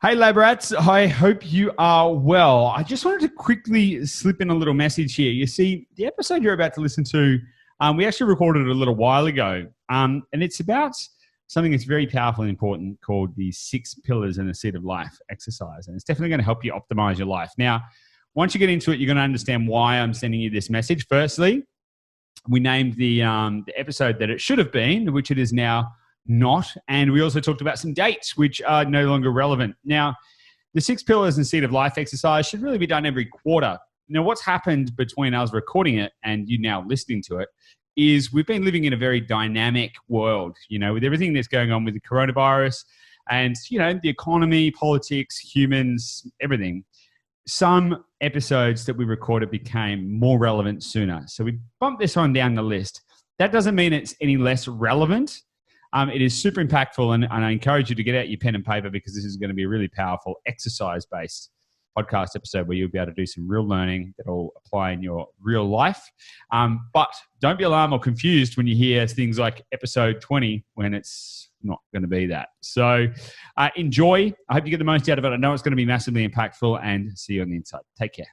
Hey, lab rats. I hope you are well. I just wanted to quickly slip in a little message here. You see, the episode you're about to listen to, we actually recorded it a little while ago, and it's about something that's very powerful and important called the 6 pillars and the seed of life exercise, and it's definitely going to help you optimize your life. Now, once you get into it, you're going to understand why I'm sending you this message. Firstly, we named the episode that it should have been, which it is now not. And we also talked about some dates which are no longer relevant. Now, the 6 pillars and seed of life exercise should really be done every quarter. Now, what's happened between us recording it and you now listening to it is we've been living in a very dynamic world, with everything that's going on with the coronavirus and, the economy, politics, humans, everything. Some episodes that we recorded became more relevant sooner. So we bumped this on down the list. That doesn't mean it's any less relevant. It is super impactful, and I encourage you to get out your pen and paper because this is going to be a really powerful exercise-based podcast episode where you'll be able to do some real learning that will apply in your real life. But don't be alarmed or confused when you hear things like episode 20 when it's not going to be that. So enjoy. I hope you get the most out of it. I know it's going to be massively impactful, and see you on the inside. Take care.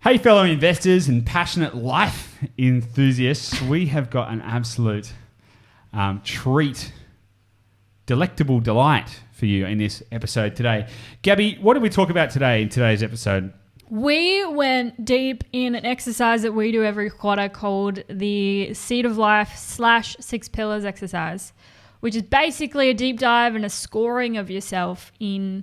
Hey, fellow investors and passionate life enthusiasts, we have got an absolute treat, delectable delight for you in this episode today. Gabby, what did we talk about today in today's episode? We went deep in an exercise that we do every quarter called the Seed of Life / 6 Pillars exercise, which is basically a deep dive and a scoring of yourself in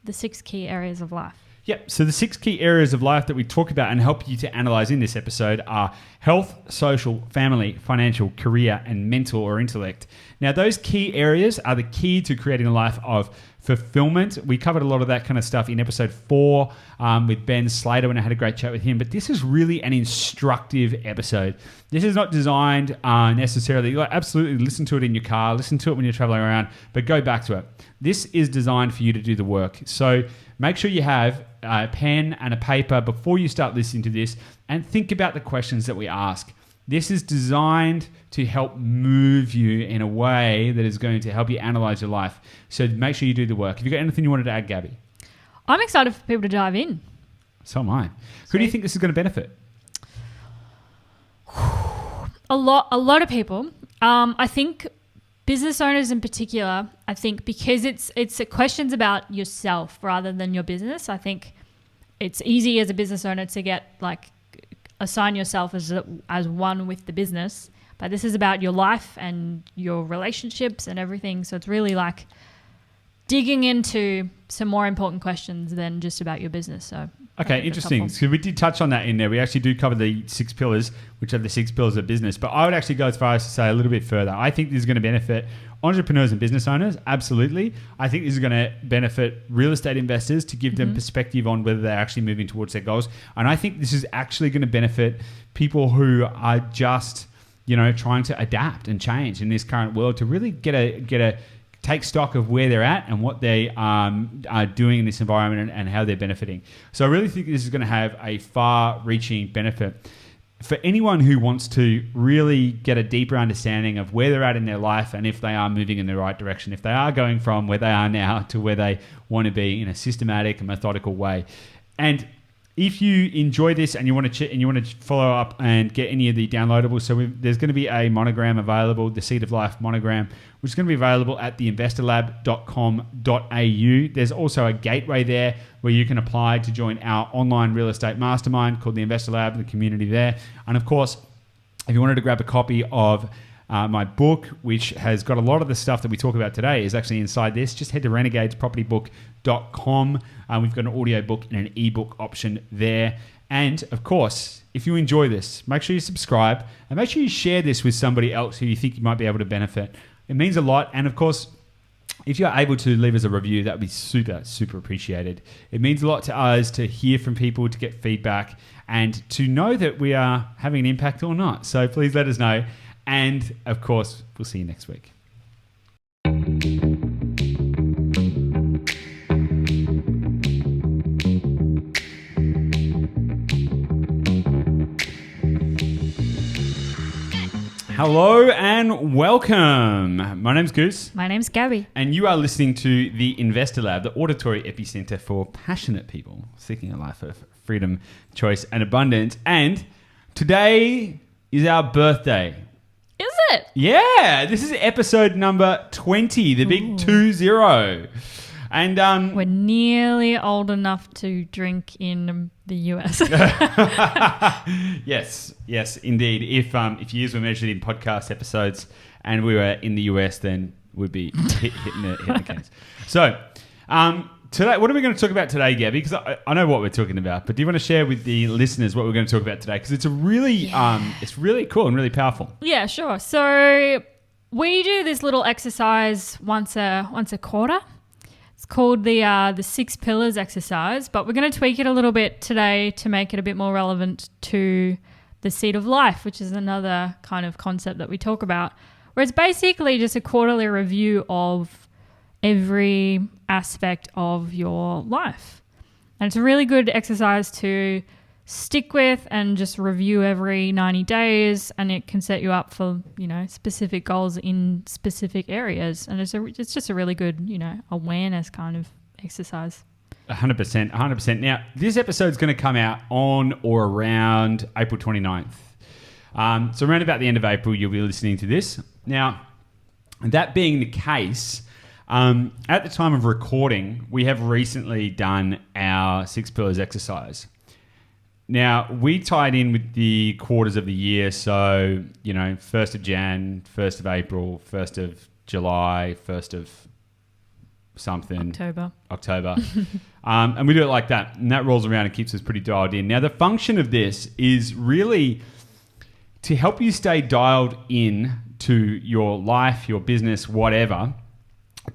the 6 key areas of life. Yep. So the 6 key areas of life that we talk about and help you to analyze in this episode are health, social, family, financial, career, and mental or intellect. Now, those key areas are the key to creating a life of fulfillment. We covered a lot of that kind of stuff in episode 4 with Ben Slater when I had a great chat with him. But this is really an instructive episode. This is not designed necessarily, absolutely listen to it in your car, listen to it when you're traveling around, but go back to it. This is designed for you to do the work. So make sure you have a pen and a paper before you start listening to this and think about the questions that we ask. This is designed to help move you in a way that is going to help you analyze your life. So make sure you do the work. Have you got anything you wanted to add, Gabby? I'm excited for people to dive in. So am I. Who do you think this is going to benefit? A lot of people. I think business owners in particular, I think because it's questions about yourself rather than your business. I think it's easy as a business owner to get assign yourself as one with the business, but this is about your life and your relationships and everything. So it's really digging into some more important questions than just about your business. So okay, interesting. So we did touch on that in there. We actually do cover the 6 pillars, which are the 6 pillars of business. But I would actually go as far as to say a little bit further. I think this is going to benefit entrepreneurs and business owners. Absolutely. I think this is going to benefit real estate investors to give them perspective on whether they're actually moving towards their goals. And I think this is actually going to benefit people who are just, trying to adapt and change in this current world to really get a take stock of where they're at and what they are doing in this environment and how they're benefiting. So I really think this is going to have a far-reaching benefit for anyone who wants to really get a deeper understanding of where they're at in their life and if they are moving in the right direction, if they are going from where they are now to where they want to be in a systematic and methodical way. And if you enjoy this and you want to follow up and get any of the downloadables, so there's going to be a monogram available, the Seed of Life monogram, which is going to be available at theinvestorlab.com.au. There's also a gateway there where you can apply to join our online real estate mastermind called the Investor Lab, the community there. And of course, if you wanted to grab a copy of my book, which has got a lot of the stuff that we talk about today, is actually inside this. Just head to renegadespropertybook.com. We've got an audio book and an ebook option there. And of course, if you enjoy this, make sure you subscribe and make sure you share this with somebody else who you think you might be able to benefit. It means a lot. And of course, if you're able to leave us a review, that would be super, super appreciated. It means a lot to us to hear from people, to get feedback, and to know that we are having an impact or not. So please let us know. And of course, we'll see you next week. Hello and welcome. My name's Goose. My name's Gabby. And you are listening to the Investor Lab, the auditory epicenter for passionate people seeking a life of freedom, choice, and abundance. And today is our birthday. Is it? Yeah, this is episode number 20, the big 20. And we're nearly old enough to drink in the US. yes, indeed. If years were measured in podcast episodes and we were in the US, then we'd be hitting the cans. So today, what are we going to talk about today, Gabby? Because I know what we're talking about, but do you want to share with the listeners what we're going to talk about today? Because it's it's really cool and really powerful. Yeah, sure. So we do this little exercise once a quarter. It's called the 6 pillars exercise, but we're going to tweak it a little bit today to make it a bit more relevant to the seed of life, which is another kind of concept that we talk about, where it's basically just a quarterly review of every aspect of your life. And it's a really good exercise to stick with and just review every 90 days, and it can set you up for, specific goals in specific areas. And it's just a really good, awareness kind of exercise. 100%. Now, this episode's going to come out on or around April 29th. So around about the end of April, you'll be listening to this. Now, that being the case, at the time of recording, we have recently done our 6 pillars exercise. Now, we tied in with the quarters of the year, so, 1st of Jan, 1st of April, 1st of July, 1st of something. October. And we do it like that, and that rolls around and keeps us pretty dialed in. Now, the function of this is really to help you stay dialed in to your life, your business, whatever,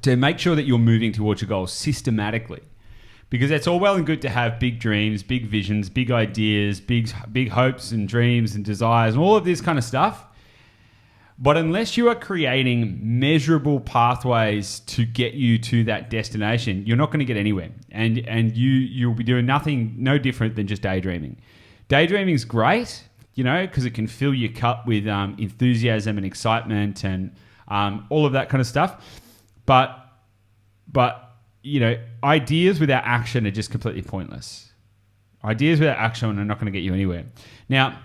to make sure that you're moving towards your goals systematically. Because it's all well and good to have big dreams, big visions, big ideas, big hopes and dreams and desires and all of this kind of stuff. But unless you are creating measurable pathways to get you to that destination, you're not going to get anywhere. And you'll be doing no different than just daydreaming. Daydreaming is great, because it can fill your cup with enthusiasm and excitement and all of that kind of stuff. But ideas without action are just completely pointless. Ideas without action are not going to get you anywhere. Now,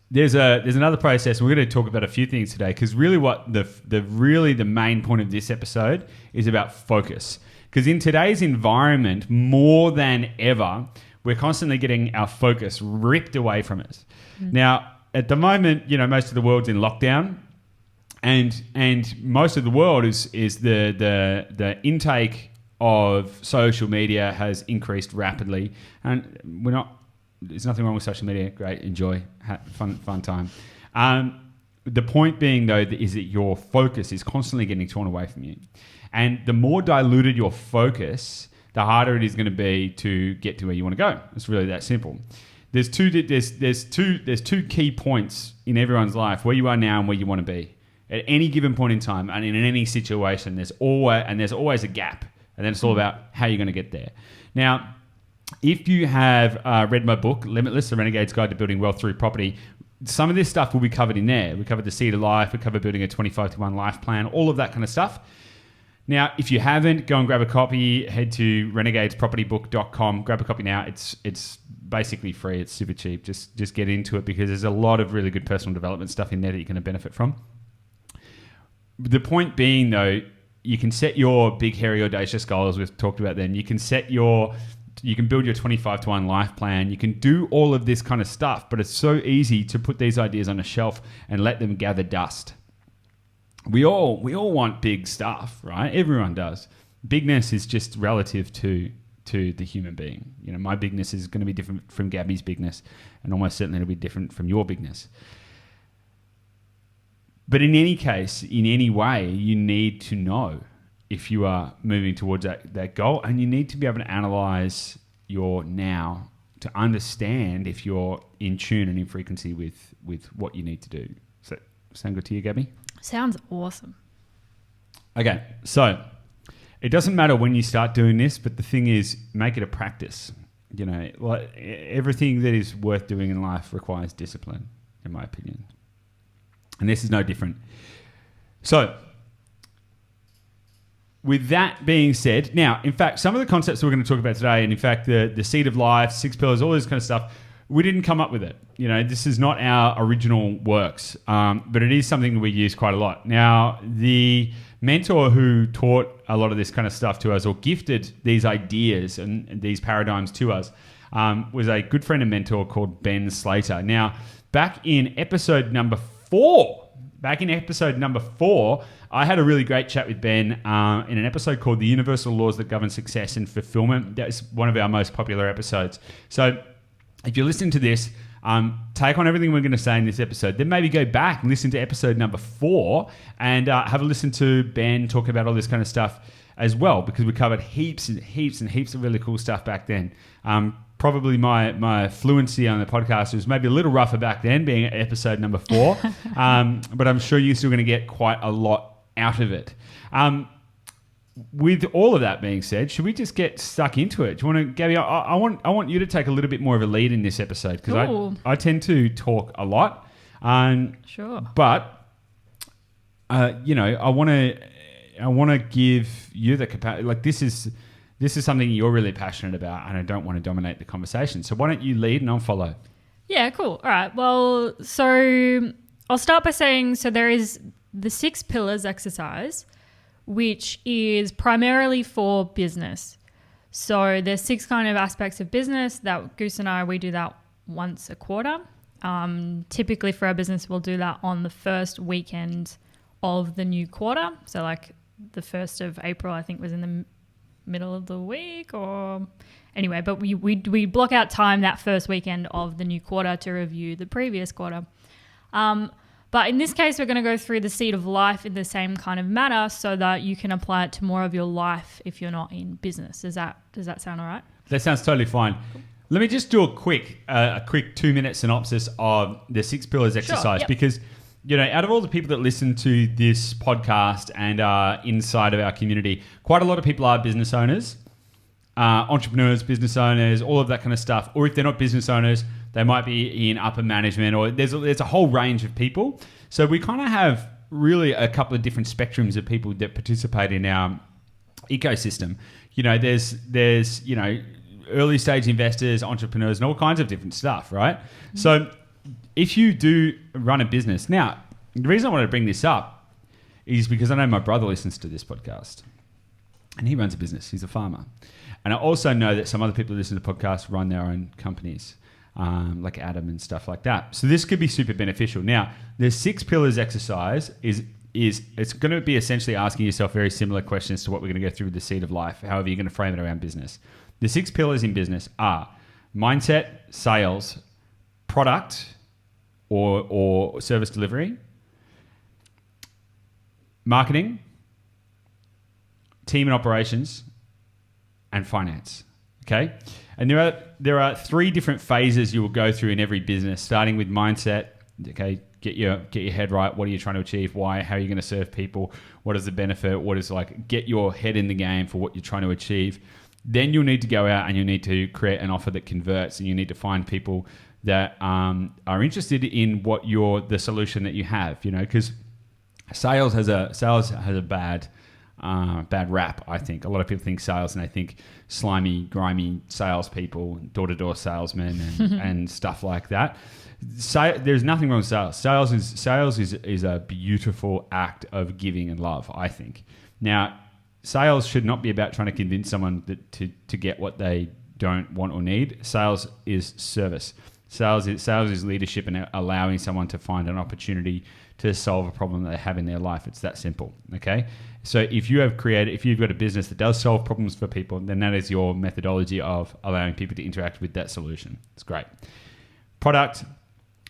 there's another process. We're going to talk about a few things today because really what the main point of this episode is about focus. Because in today's environment, more than ever, we're constantly getting our focus ripped away from us. Now, at the moment, most of the world's in lockdown. And most of the world is the intake of social media has increased rapidly, and there's nothing wrong with social media. Great, enjoy, fun time. The point being though is that your focus is constantly getting torn away from you, and the more diluted your focus, the harder it is going to be to get to where you want to go. It's really that simple. There's two key points in everyone's life: where you are now and where you want to be at any given point in time, and in any situation. There's always a gap. And then it's all about how you're going to get there. Now, if you have read my book, Limitless, The Renegade's Guide to Building Wealth Through Property, some of this stuff will be covered in there. We covered the seed of life. We covered building a 25-to-1 life plan, all of that kind of stuff. Now, if you haven't, go and grab a copy. Head to renegadespropertybook.com. Grab a copy now. It's basically free. It's super cheap. Just get into it because there's a lot of really good personal development stuff in there that you're going to benefit from. The point being, though, you can set your big, hairy, audacious goals. We've talked about them. You can build your 25-to-1 life plan. You can do all of this kind of stuff, but it's so easy to put these ideas on a shelf and let them gather dust. We all want big stuff, right? Everyone does. Bigness is just relative to the human being. My bigness is going to be different from Gabby's bigness, and almost certainly it'll be different from your bigness. But in any case, in any way, you need to know if you are moving towards that goal, and you need to be able to analyze your now to understand if you're in tune and in frequency with what you need to do. So, sound good to you, Gabby? Sounds awesome. Okay, so it doesn't matter when you start doing this, but the thing is, make it a practice. Everything that is worth doing in life requires discipline, in my opinion. And this is no different. So, with that being said, now, in fact, some of the concepts we're going to talk about today, and in fact, the seed of life, 6 pillars, all this kind of stuff, we didn't come up with it. This is not our original works, but it is something we use quite a lot. Now, the mentor who taught a lot of this kind of stuff to us, or gifted these ideas and these paradigms to us, was a good friend and mentor called Ben Slater. Now, back in episode number 4, I had a really great chat with Ben in an episode called The Universal Laws That Govern Success and Fulfillment. That's one of our most popular episodes. So if you're listening to this, take on everything we're going to say in this episode. Then maybe go back and listen to episode number 4 and have a listen to Ben talk about all this kind of stuff as well, because we covered heaps and heaps and heaps of really cool stuff back then. Probably my fluency on the podcast was maybe a little rougher back then, being at episode number 4, but I'm sure you're still going to get quite a lot out of it. With all of that being said, should we just get stuck into it? Do you want to, Gabby? I want you to take a little bit more of a lead in this episode, because I tend to talk a lot. Sure. But I want to give you the capacity. Like this is something you're really passionate about, and I don't want to dominate the conversation. So why don't you lead and I'll follow? Yeah, cool. All right. Well, so I'll start by saying, so there is the 6 pillars exercise, which is primarily for business. So there's 6 kind of aspects of business that Goose and I, we do that once a quarter. Typically for our business, we'll do that on the first weekend of the new quarter. So like the 1st of April, I think was in the middle of the week, or anyway, but we block out time that first weekend of the new quarter to review the previous quarter. But in this case, we're going to go through the seed of life in the same kind of manner so that you can apply it to more of your life if you're not in business. Does that sound all right? That sounds totally fine. Cool. Let me just do a quick 2-minute synopsis of the 6 pillars exercise. Sure, yep. Because, out of all the people that listen to this podcast and are inside of our community, quite a lot of people are business owners, entrepreneurs, business owners, all of that kind of stuff. Or if they're not business owners, they might be in upper management, or there's a whole range of people. So we kind of have really a couple of different spectrums of people that participate in our ecosystem. There's early stage investors, entrepreneurs, and all kinds of different stuff, right? Mm-hmm. So if you do run a business, now the reason I wanted to bring this up is because I know my brother listens to this podcast, and he runs a business. He's a farmer, and I also know that some other people who listen to the podcast run their own companies. Like Adam and stuff like that. So this could be super beneficial. Now, the 6 pillars exercise is it's going to be essentially asking yourself very similar questions to what we're going to go through with the seed of life, however you're going to frame it around business. The 6 pillars in business are mindset, sales, product or service delivery, marketing, team and operations, and finance. Okay? And there are 3 different phases you will go through in every business, starting with mindset. Okay, get your head right. What are you trying to achieve? Why? How are you going to serve people? What is the benefit? What is get your head in the game for what you're trying to achieve. Then you'll need to go out and you need to create an offer that converts, and you need to find people that are interested in the solution that you have. Because sales has a bad rap, I think. A lot of people think sales and they think slimy, grimy salespeople, door-to-door salesmen and stuff like that. There's nothing wrong with sales. Sales is a beautiful act of giving and love, I think. Now, sales should not be about trying to convince someone to get what they don't want or need. Sales is service. Sales is leadership and allowing someone to find an opportunity to solve a problem that they have in their life. It's that simple, okay? So if you've got a business that does solve problems for people, then that is your methodology of allowing people to interact with that solution. It's great. Product,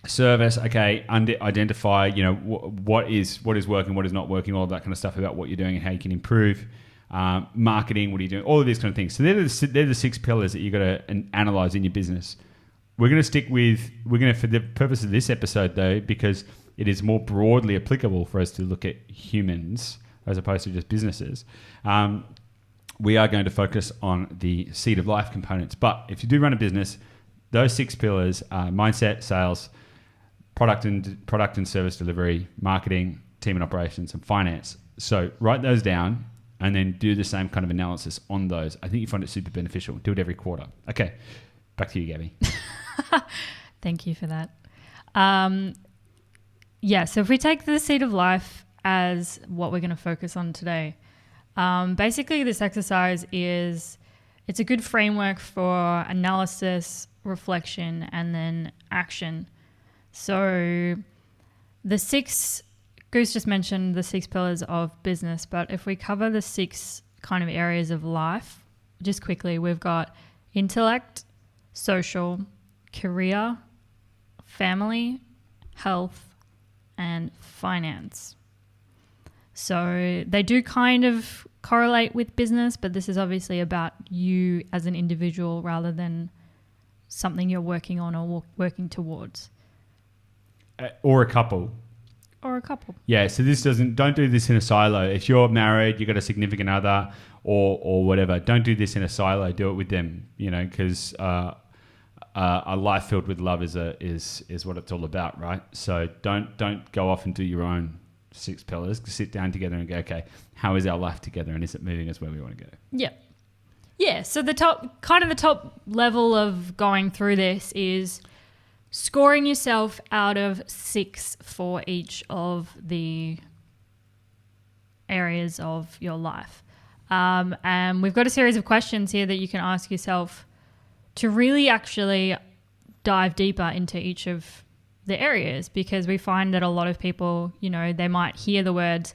service, okay, identify, what is working, what is not working, all of that kind of stuff about what you're doing and how you can improve. Marketing, what are you doing? All of these kind of things. So they're the 6 pillars that you've got to analyze in your business. We're going to, for the purpose of this episode though, because it is more broadly applicable for us to look at humans as opposed to just businesses, we are going to focus on the seed of life components. But if you do run a business, those 6 pillars are mindset, sales, product and service delivery, marketing, team and operations, and finance. So write those down and then do the same kind of analysis on those. I think you find it super beneficial. Do it every quarter. Okay, back to you, Gabby. Thank you for that. So if we take the seed of life as what we're going to focus on today, basically this exercise it's a good framework for analysis, reflection, and then action. So Goose just mentioned the 6 pillars of business, but if we cover the 6 kind of areas of life, just quickly, we've got intellect, social, career, family, health, and finance. So they do kind of correlate with business, but this is obviously about you as an individual rather than something you're working on or working towards. Or a couple. Yeah, so don't do this in a silo. If you're married, you've got a significant other or whatever, don't do this in a silo. Do it with them, because a life filled with love is what it's all about, right? So don't go off and do your own 6 pillars. Sit down together and go, okay, how is our life together, and is it moving us where we want to go? Yeah. So the top level of going through this is scoring yourself out of 6 for each of the areas of your life. And we've got a series of questions here that you can ask yourself to really actually dive deeper into each of the areas, because we find that a lot of people, they might hear the word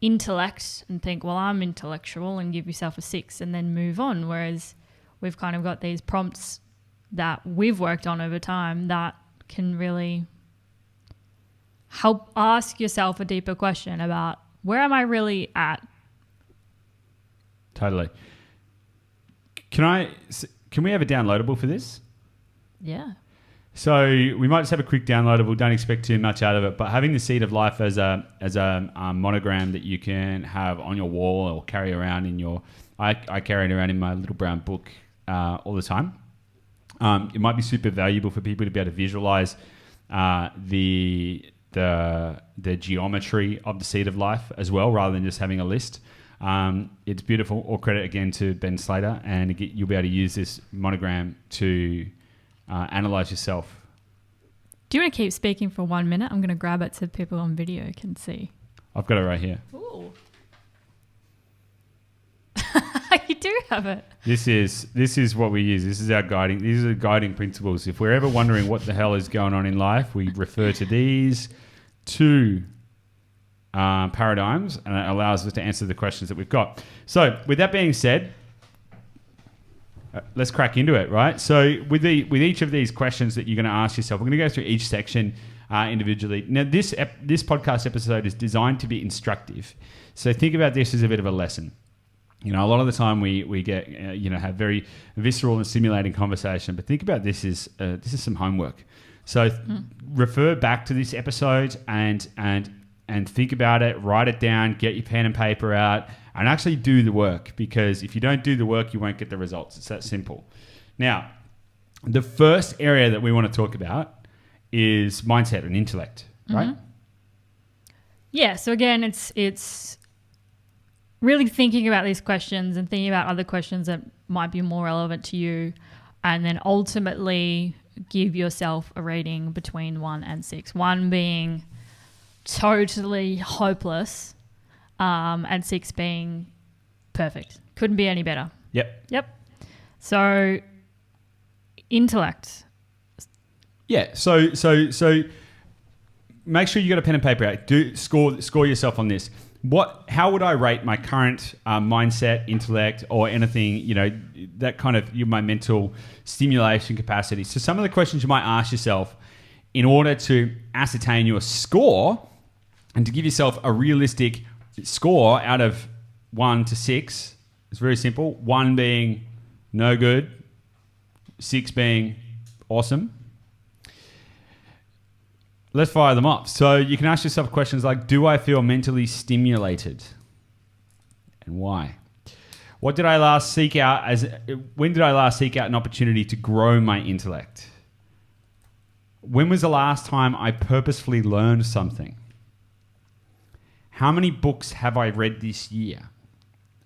intellect and think, well, I'm intellectual, and give yourself a 6 and then move on. Whereas we've kind of got these prompts that we've worked on over time that can really help ask yourself a deeper question about where am I really at? Totally. Can we have a downloadable for this? Yeah. So we might just have a quick downloadable. Don't expect too much out of it, but having the seed of life as a monogram that you can have on your wall or carry around in your. I carry it around in my little brown book all the time. It might be super valuable for people to be able to visualize the geometry of the seed of life as well, rather than just having a list. It's beautiful. All credit again to Ben Slater, and you'll be able to use this monogram to analyze yourself. Do you want to keep speaking for 1 minute? I'm going to grab it so people on video can see. I've got it right here. Ooh. You do have it. This is what we use. These are the guiding principles. If we're ever wondering what the hell is going on in life, we refer to these 2 paradigms, and it allows us to answer the questions that we've got. So with that being said, let's crack into it, right? So with each of these questions that you're going to ask yourself, we're going to go through each section individually. Now, this podcast episode is designed to be instructive. So think about this as a bit of a lesson. A lot of the time we get, have very visceral and stimulating conversation, but think about this is some homework. So refer back to this episode and think about it, write it down, get your pen and paper out, and actually do the work, because if you don't do the work, you won't get the results. It's that simple. Now, the first area that we want to talk about is mindset and intellect, right? Yeah, so again, it's really thinking about these questions and thinking about other questions that might be more relevant to you, and then ultimately give yourself a rating between 1 and 6. 1 being totally hopeless, and 6 being perfect. Couldn't be any better. Yep. So intellect. Yeah. So make sure you got a pen and paper out. Score yourself on this. How would I rate my current mindset, intellect, or anything, that kind of my mental stimulation capacity? So some of the questions you might ask yourself in order to ascertain your score and to give yourself a realistic score out of 1 to 6 is very simple. 1 being no good, 6 being awesome. Let's fire them off. So you can ask yourself questions like, do I feel mentally stimulated? And why? When did I last seek out an opportunity to grow my intellect? When was the last time I purposefully learned something? How many books have I read this year?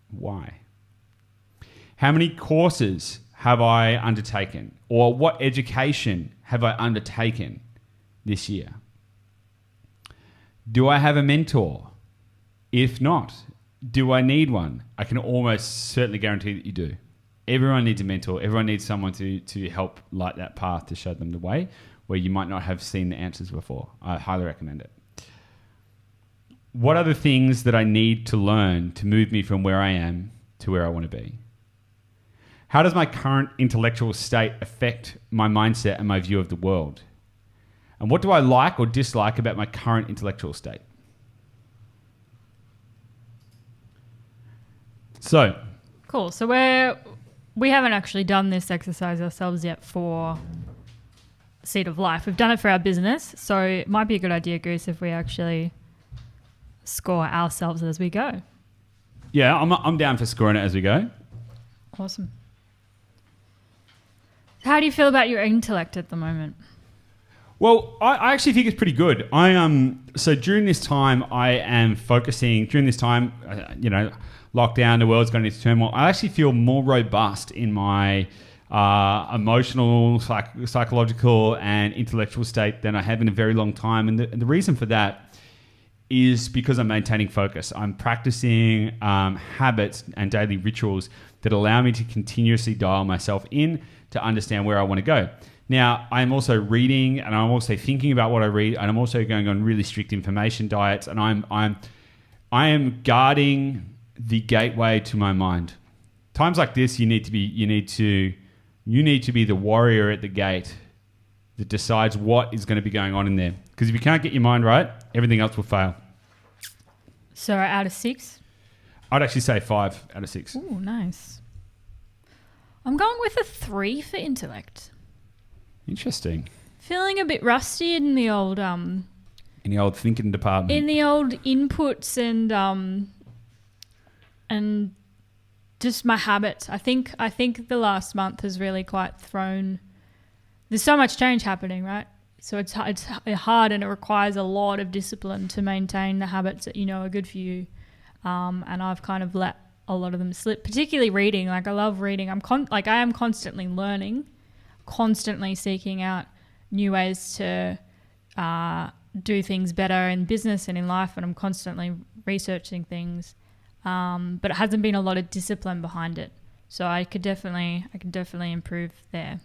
Why? How many courses have I undertaken? Or what education have I undertaken this year? Do I have a mentor? If not, do I need one? I can almost certainly guarantee that you do. Everyone needs a mentor. Everyone needs someone to help light that path, to show them the way where you might not have seen the answers before. I highly recommend it. What are the things that I need to learn to move me from where I am to where I want to be? How does my current intellectual state affect my mindset and my view of the world? And what do I like or dislike about my current intellectual state? So, cool. So we haven't actually done this exercise ourselves yet for Seed of Life. We've done it for our business, so it might be a good idea, Goose, if we actually score ourselves as we go. Yeah, I'm down for scoring it as we go. Awesome. How do you feel about your intellect at the moment? Well, I actually think it's pretty good. So during this time, I am focusing. During this time, lockdown, the world's going into turmoil. I actually feel more robust in my emotional, psychological, and intellectual state than I have in a very long time. And the reason for that is because I'm maintaining focus. I'm practicing habits and daily rituals that allow me to continuously dial myself in to understand where I want to go. Now, I'm also reading, and I'm also thinking about what I read, and I'm also going on really strict information diets, and I am guarding the gateway to my mind. Times like this, you need to be the warrior at the gate that decides what is going to be going on in there. Because if you can't get your mind right, everything else will fail. So out of 6? I'd actually say 5 out of 6. Ooh, nice. I'm going with a 3 for intellect. Interesting. Feeling a bit rusty in the old thinking department. In the old inputs and just my habits. I think the last month has really quite thrown. There's so much change happening, right? So it's hard, and it requires a lot of discipline to maintain the habits that you know are good for you. And I've kind of let a lot of them slip, particularly reading. Like, I love reading. I am constantly learning, constantly seeking out new ways to do things better in business and in life, and I'm constantly researching things. But it hasn't been a lot of discipline behind it. So I could definitely improve there.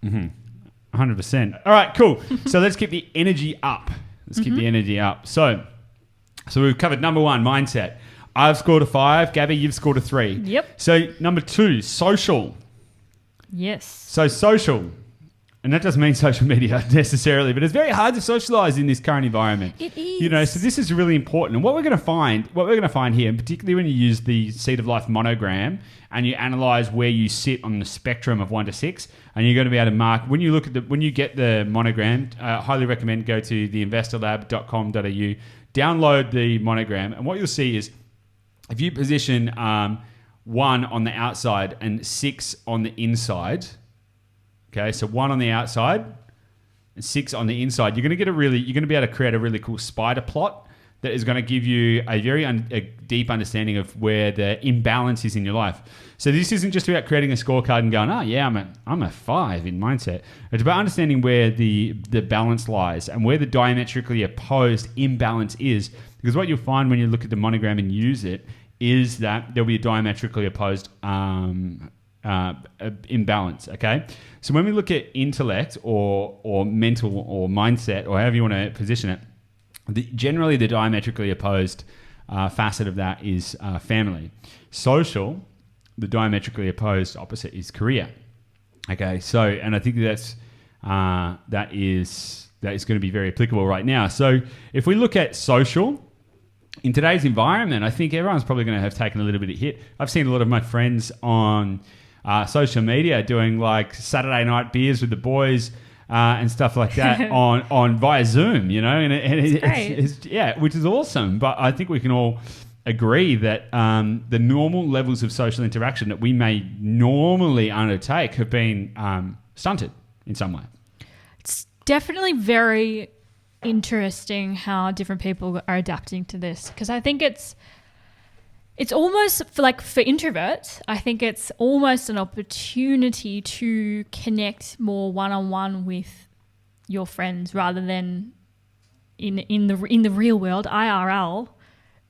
100%. All right, cool. So let's keep the energy up. So we've covered number 1, mindset. I've scored a 5. Gabby, you've scored a 3. Yep. So number 2, social. Yes. So social. And that doesn't mean social media necessarily, but it's very hard to socialize in this current environment. It is. So this is really important. And what we're going to find here, and particularly when you use the Seed of Life monogram and you analyze where you sit on the spectrum of 1 to 6, and you're going to be able to mark when you get the monogram. Highly recommend go to theinvestorlab.com.au, download the monogram, and what you'll see is if you position 1 on the outside and 6 on the inside. Okay, so 1 on the outside and 6 on the inside. You're going to be able to create a really cool spider plot that is going to give you a very a deep understanding of where the imbalance is in your life. So this isn't just about creating a scorecard and going, I'm a 5 in mindset. It's about understanding where the balance lies and where the diametrically opposed imbalance is. Because what you'll find when you look at the monogram and use it is that there'll be a diametrically opposed imbalance. Okay, so when we look at intellect or mental or mindset or however you want to position it, generally the diametrically opposed facet of that is family. Social, the diametrically opposed opposite is career. Okay, so and I think that is going to be very applicable right now. So if we look at social. In today's environment, I think everyone's probably going to have taken a little bit of hit. I've seen a lot of my friends on social media doing like Saturday night beers with the boys and stuff like that on via Zoom, and it's which is awesome. But I think we can all agree that the normal levels of social interaction that we may normally undertake have been stunted in some way. definitely very interesting how different people are adapting to this, because I think it's almost for introverts, I think it's almost an opportunity to connect more one-on-one with your friends rather than in the real world, IRL,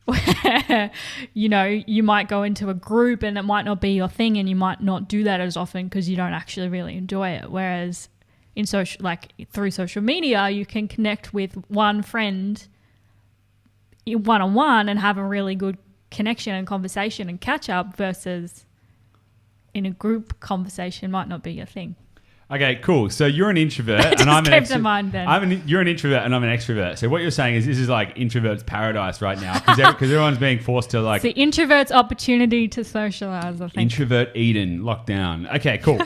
where you might go into a group and it might not be your thing, and you might not do that as often because you don't actually really enjoy it. Whereas in through social media, you can connect with one friend one-on-one and have a really good connection and conversation and catch up, versus in a group conversation might not be your thing. Okay, cool. So you're an introvert and I'm an extrovert. You're an introvert and I'm an extrovert. So what you're saying is this is like introvert's paradise right now, because everyone's being forced to it's the introvert's opportunity to socialize, I think. Introvert Eden, lockdown. Okay, cool.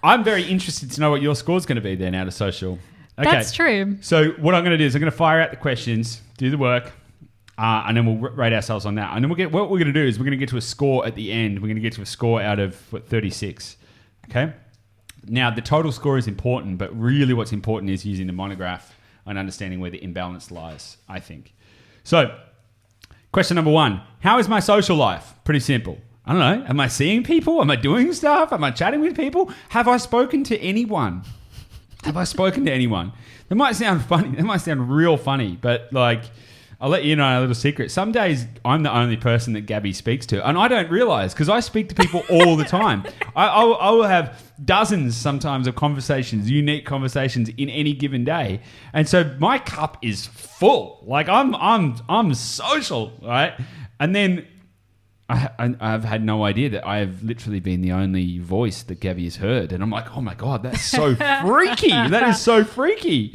I'm very interested to know what your score's going to be then out of social. Okay. That's true. So what I'm going to do is I'm going to fire out the questions, do the work, and then we'll rate ourselves on that. And then what we're going to do is we're going to get to a score at the end. We're going to get to a score out of 36. Okay? Now, the total score is important, but really what's important is using the monograph and understanding where the imbalance lies, I think. So, question number 1. How is my social life? Pretty simple. I don't know. Am I seeing people? Am I doing stuff? Am I chatting with people? Have I spoken to anyone? That might sound funny. That might sound real funny, but I'll let you know a little secret. Some days I'm the only person that Gabby speaks to, and I don't realize, because I speak to people all the time. I will have dozens sometimes of conversations, unique conversations in any given day, and so my cup is full. I'm social, right? And then I've had no idea that I have literally been the only voice that Gabby has heard, and I'm like, oh my god, that's so freaky. That is so freaky.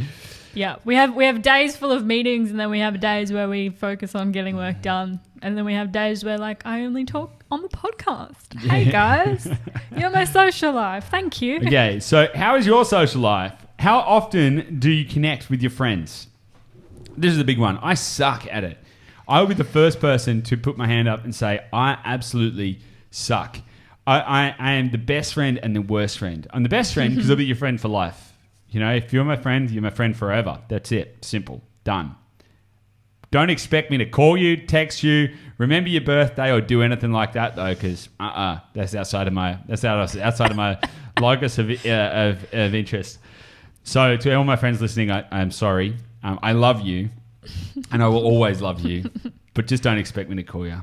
Yeah, we have days full of meetings, and then we have days where we focus on getting work done, and then we have days where I only talk on the podcast. Hey guys, you're my social life. Thank you. Okay, so how is your social life? How often do you connect with your friends? This is a big one. I suck at it. I will be the first person to put my hand up and say I absolutely suck. I am the best friend and the worst friend. I'm the best friend because I'll be your friend for life. If you're my friend forever. That's it. Simple. Done. Don't expect me to call you, text you, remember your birthday, or do anything like that though, because that's outside of my locus of interest. So to all my friends listening, I'm sorry. I love you, and I will always love you, but just don't expect me to call you.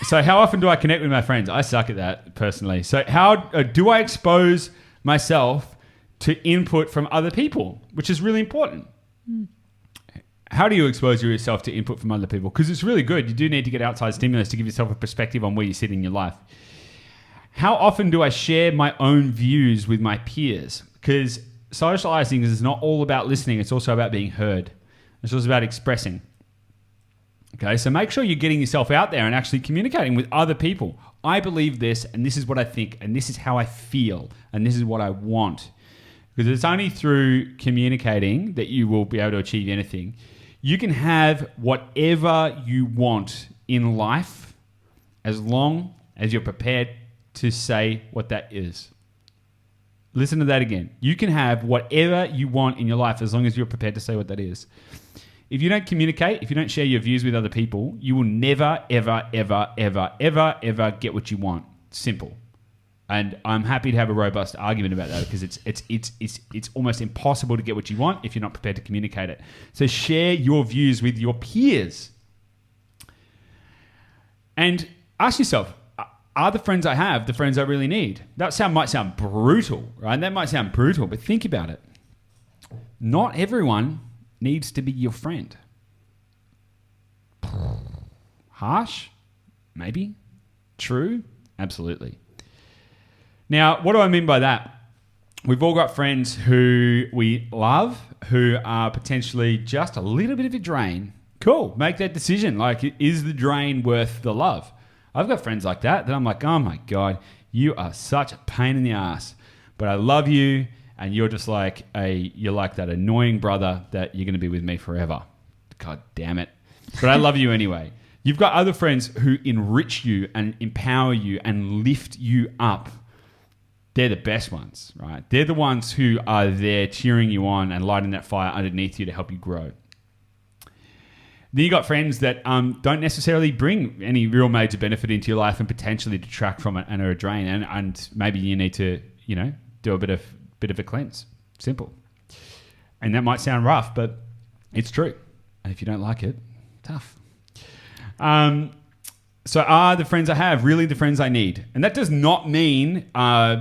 So how often do I connect with my friends? I suck at that personally. So how do I expose myself to input from other people, which is really important. How do you expose yourself to input from other people? Because it's really good. You do need to get outside stimulus to give yourself a perspective on where you sit in your life. How often do I share my own views with my peers? Because socializing is not all about listening. It's also about being heard. It's also about expressing. Okay, so make sure you're getting yourself out there and actually communicating with other people. I believe this, and this is what I think, and this is how I feel, and this is what I want. Because it's only through communicating that you will be able to achieve anything. You can have whatever you want in life as long as you're prepared to say what that is. Listen to that again. You can have whatever you want in your life as long as you're prepared to say what that is. If you don't communicate, if you don't share your views with other people, you will never, ever, ever, ever, ever, ever get what you want. Simple. And I'm happy to have a robust argument about that, because it's almost impossible to get what you want if you're not prepared to communicate it. So share your views with your peers. And ask yourself, are the friends I have the friends I really need? That might sound brutal, right? That might sound brutal, but think about it. Not everyone needs to be your friend. Harsh? Maybe. True? Absolutely. Now, what do I mean by that? We've all got friends who we love, who are potentially just a little bit of a drain. Cool. Make that decision. Is the drain worth the love? I've got friends like that I'm like, oh my God, you are such a pain in the ass, but I love you, and you're just you're like that annoying brother that you're going to be with me forever. God damn it. But I love you anyway. You've got other friends who enrich you and empower you and lift you up. they're the best ones, right? They're the ones who are there cheering you on and lighting that fire underneath you to help you grow. Then you got friends that don't necessarily bring any real major benefit into your life and potentially detract from it and are a drain. And maybe you need to, do a bit of a cleanse. Simple. And that might sound rough, but it's true. And if you don't like it, tough. So are the friends I have really the friends I need? And that does not mean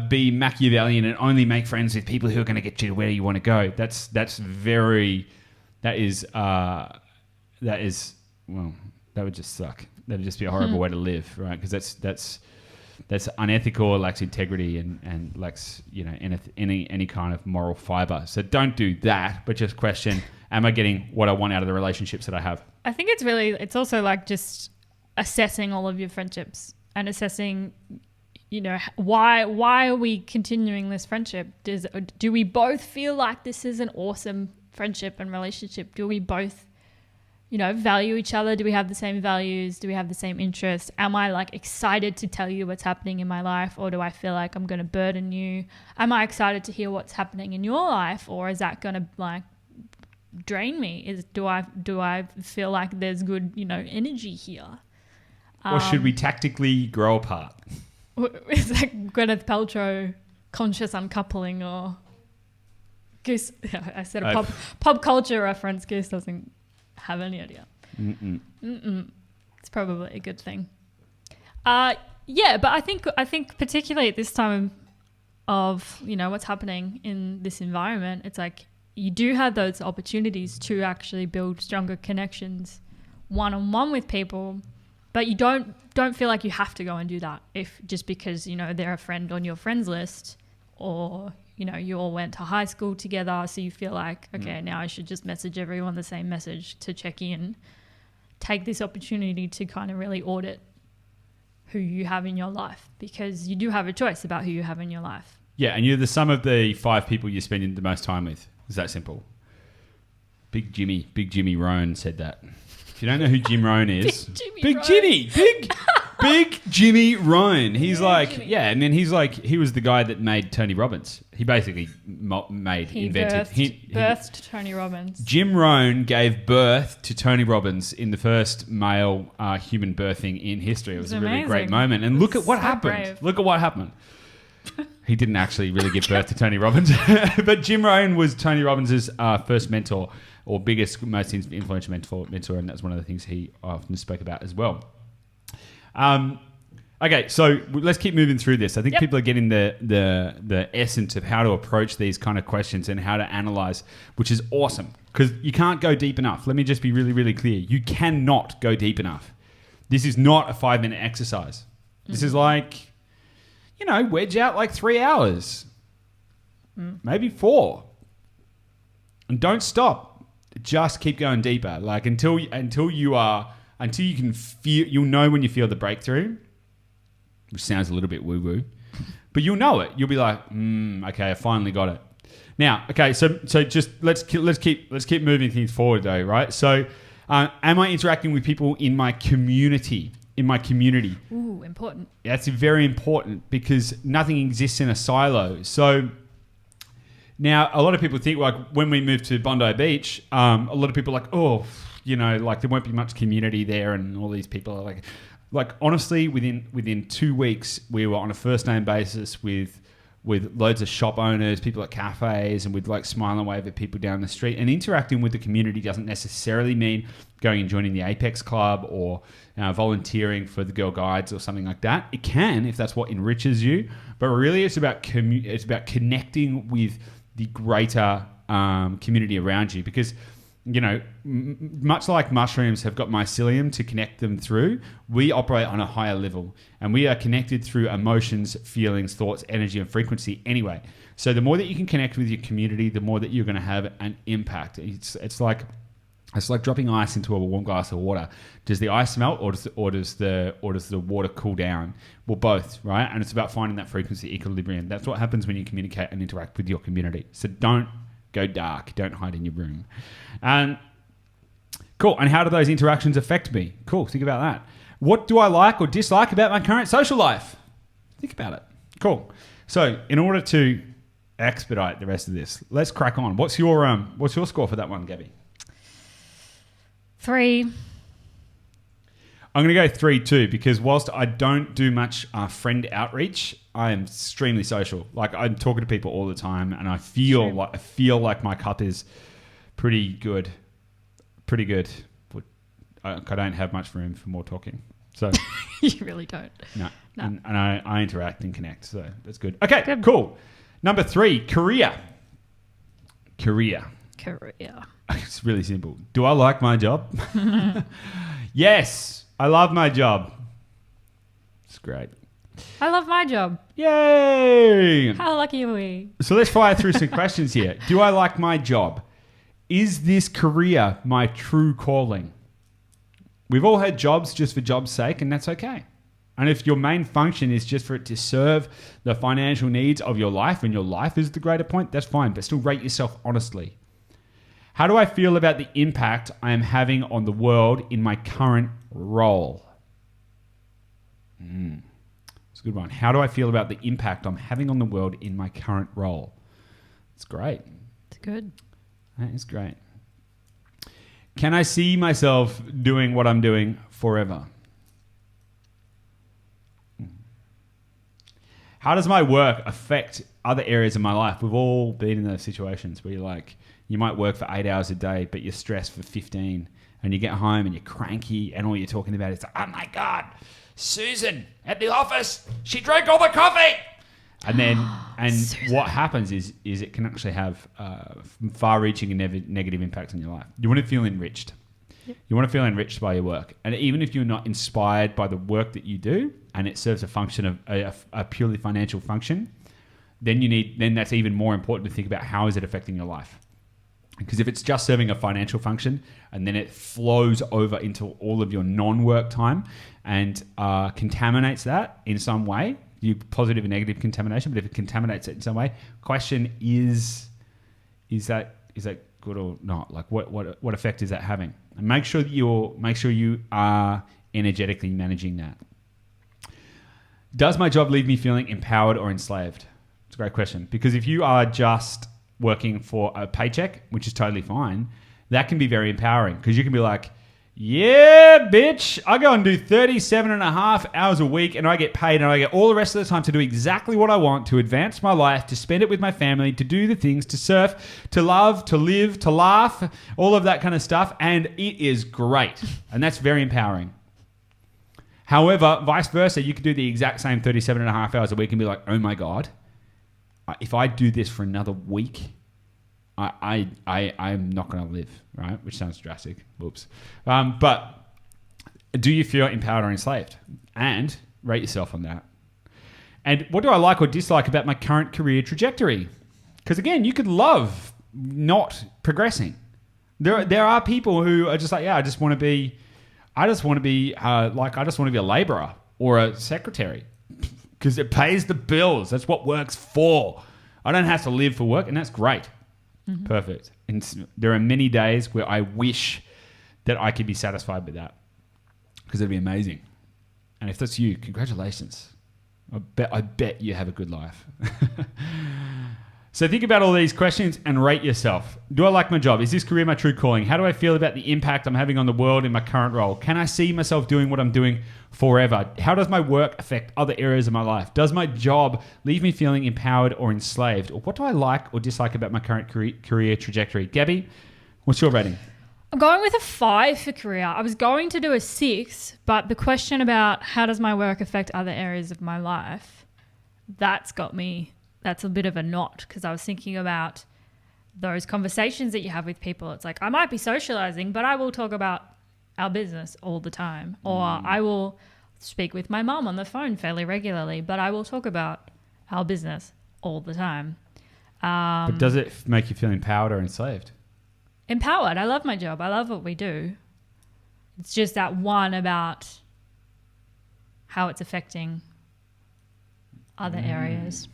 be Machiavellian and only make friends with people who are going to get you to where you want to go. That would just suck. That would just be a horrible way to live, right? Because that's unethical, lacks integrity, and lacks any kind of moral fiber. So don't do that, but just question: am I getting what I want out of the relationships that I have? I think it's also like just assessing all of your friendships and assessing, why are we continuing this friendship? Do we both feel like this is an awesome friendship and relationship? Do we both value each other? Do we have the same values? Do we have the same interests? Am I excited to tell you what's happening in my life, or do I feel like I'm going to burden you? Am I excited to hear what's happening in your life, or is that going to drain me? Do I feel like there's good, energy here? Or should we tactically grow apart? Is that Gwyneth Paltrow conscious uncoupling, or Goose? I said a pop culture reference. Goose doesn't have any idea. It's probably a good thing. But I think particularly at this time of what's happening in this environment, it's like you do have those opportunities to actually build stronger connections one-on-one with people, but you don't feel like you have to go and do that if just because they're a friend on your friends list, or you all went to high school together, so you feel like, okay, now I should just message everyone the same message to check in. Take this opportunity to kind of really audit who you have in your life, because you do have a choice about who you have in your life. Yeah, and you're the sum of the 5 people you're spending the most time with. It's that simple. Big Jimmy Rohn said that. If you don't know who Jim Rohn is, Big Jimmy Rohn. He's and then he's he was the guy that made Tony Robbins. He basically birthed Tony Robbins. Jim Rohn gave birth to Tony Robbins in the first male human birthing in history. It was a really great moment. And look at what happened. Brave. Look at what happened. He didn't actually really give birth to Tony Robbins, but Jim Rohn was Tony Robbins' first mentor, or biggest, most influential mentor, and that's one of the things he often spoke about as well. Okay, so let's keep moving through this. I think people are getting the essence of how to approach these kind of questions and how to analyze, which is awesome, because you can't go deep enough. Let me just be really, really clear. You cannot go deep enough. This is not a 5-minute exercise. This is wedge out 3 hours, maybe 4, and don't stop. Just keep going deeper, until you can feel. You'll know when you feel the breakthrough, which sounds a little bit woo-woo, but you'll know it. You'll be like, okay, I finally got it. Now, okay, so just let's keep moving things forward though, right? So, am I interacting with people in my community? Ooh, important. That's very important, because nothing exists in a silo. So now a lot of people think, when we moved to Bondi Beach, a lot of people are there won't be much community there, and all these people are honestly, within 2 weeks, we were on a first name basis with loads of shop owners, people at cafes, and we'd smile and wave at people down the street. And interacting with the community doesn't necessarily mean going and joining the Apex Club or volunteering for the Girl Guides or something like that. It can, if that's what enriches you, but really it's about connecting with the greater community around you, because much like mushrooms have got mycelium to connect them through, we operate on a higher level, and we are connected through emotions, feelings, thoughts, energy, and frequency anyway. So the more that you can connect with your community, the more that you're going to have an impact. It's like dropping ice into a warm glass of water. Does the ice melt, or does the water cool down? Well, both, right? And it's about finding that frequency equilibrium. That's what happens when you communicate and interact with your community. So don't go dark. Don't hide in your room. Cool. And how do those interactions affect me? Cool. Think about that. What do I like or dislike about my current social life? Think about it. Cool. So in order to expedite the rest of this, let's crack on. What's your score for that one, Gabby? 3. I'm going to go 3 too, because whilst I don't do much friend outreach, I am extremely social. Like I'm talking to people all the time, and I feel like my cup is pretty good. Pretty good. But I don't have much room for more talking. So You really don't. No. And I interact and connect, so that's good. Okay, good. Cool. Number 3, career. It's really simple. Do I like my job? Yes, I love my job. It's great. I love my job. Yay! How lucky are we? So let's fire through some questions here. Do I like my job? Is this career my true calling? We've all had jobs just for job's sake, and that's okay. And if your main function is just for it to serve the financial needs of your life, and your life is the greater point, that's fine, but still rate yourself honestly. How do I feel about the impact I am having on the world in my current role? It's a good one. How do I feel about the impact I'm having on the world in my current role? It's great. It's good. That is great. Can I see myself doing what I'm doing forever? How does my work affect other areas of my life? We've all been in those situations where you might work for 8 hours a day, but you're stressed for 15, and you get home and you're cranky, and all you're talking about is, oh my God, Susan at the office, she drank all the coffee. And what happens is it can actually have far-reaching and negative impacts on your life. You want to feel enriched. Yep. You want to feel enriched by your work. And even if you're not inspired by the work that you do, and it serves a function of a purely financial function, then that's even more important to think about how is it affecting your life. Because if it's just serving a financial function and then it flows over into all of your non-work time and contaminates that in some way, positive and negative contamination, but if it contaminates it in some way, question is that good or not? Like what effect is that having? And make sure you are energetically managing that. Does my job leave me feeling empowered or enslaved? It's a great question, because if you are just working for a paycheck, which is totally fine, that can be very empowering, because you can be like, yeah, bitch, I go and do 37.5 hours a week and I get paid, and I get all the rest of the time to do exactly what I want, to advance my life, to spend it with my family, to do the things, to surf, to love, to live, to laugh, all of that kind of stuff. And it is great. And that's very empowering. However, vice versa, you could do the exact same 37.5 hours a week and be like, oh my God, if I do this for another week, I'm not going to live, right? Which sounds drastic. Whoops. But do you feel empowered or enslaved? And rate yourself on that. And what do I like or dislike about my current career trajectory? Because again, you could love not progressing. There are people who are just like, yeah, I just want to be a laborer or a secretary because it pays the bills. That's what work's for. I don't have to live for work, and that's great. Mm-hmm. Perfect. And there are many days where I wish that I could be satisfied with that, because it'd be amazing. And if that's you, congratulations. I bet you have a good life. So think about all these questions and rate yourself. Do I like my job? Is this career my true calling? How do I feel about the impact I'm having on the world in my current role? Can I see myself doing what I'm doing forever? How does my work affect other areas of my life? Does my job leave me feeling empowered or enslaved? Or what do I like or dislike about my current career trajectory? Gabby, what's your rating? I'm going with a 5 for career. I was going to do a 6, but the question about how does my work affect other areas of my life, that's a bit of a knot, because I was thinking about those conversations that you have with people. It's like, I might be socializing, but I will talk about our business all the time. Or I will speak with my mom on the phone fairly regularly, but I will talk about our business all the time. But does it make you feel empowered or enslaved? Empowered. I love my job. I love what we do. It's just that one about how it's affecting other areas,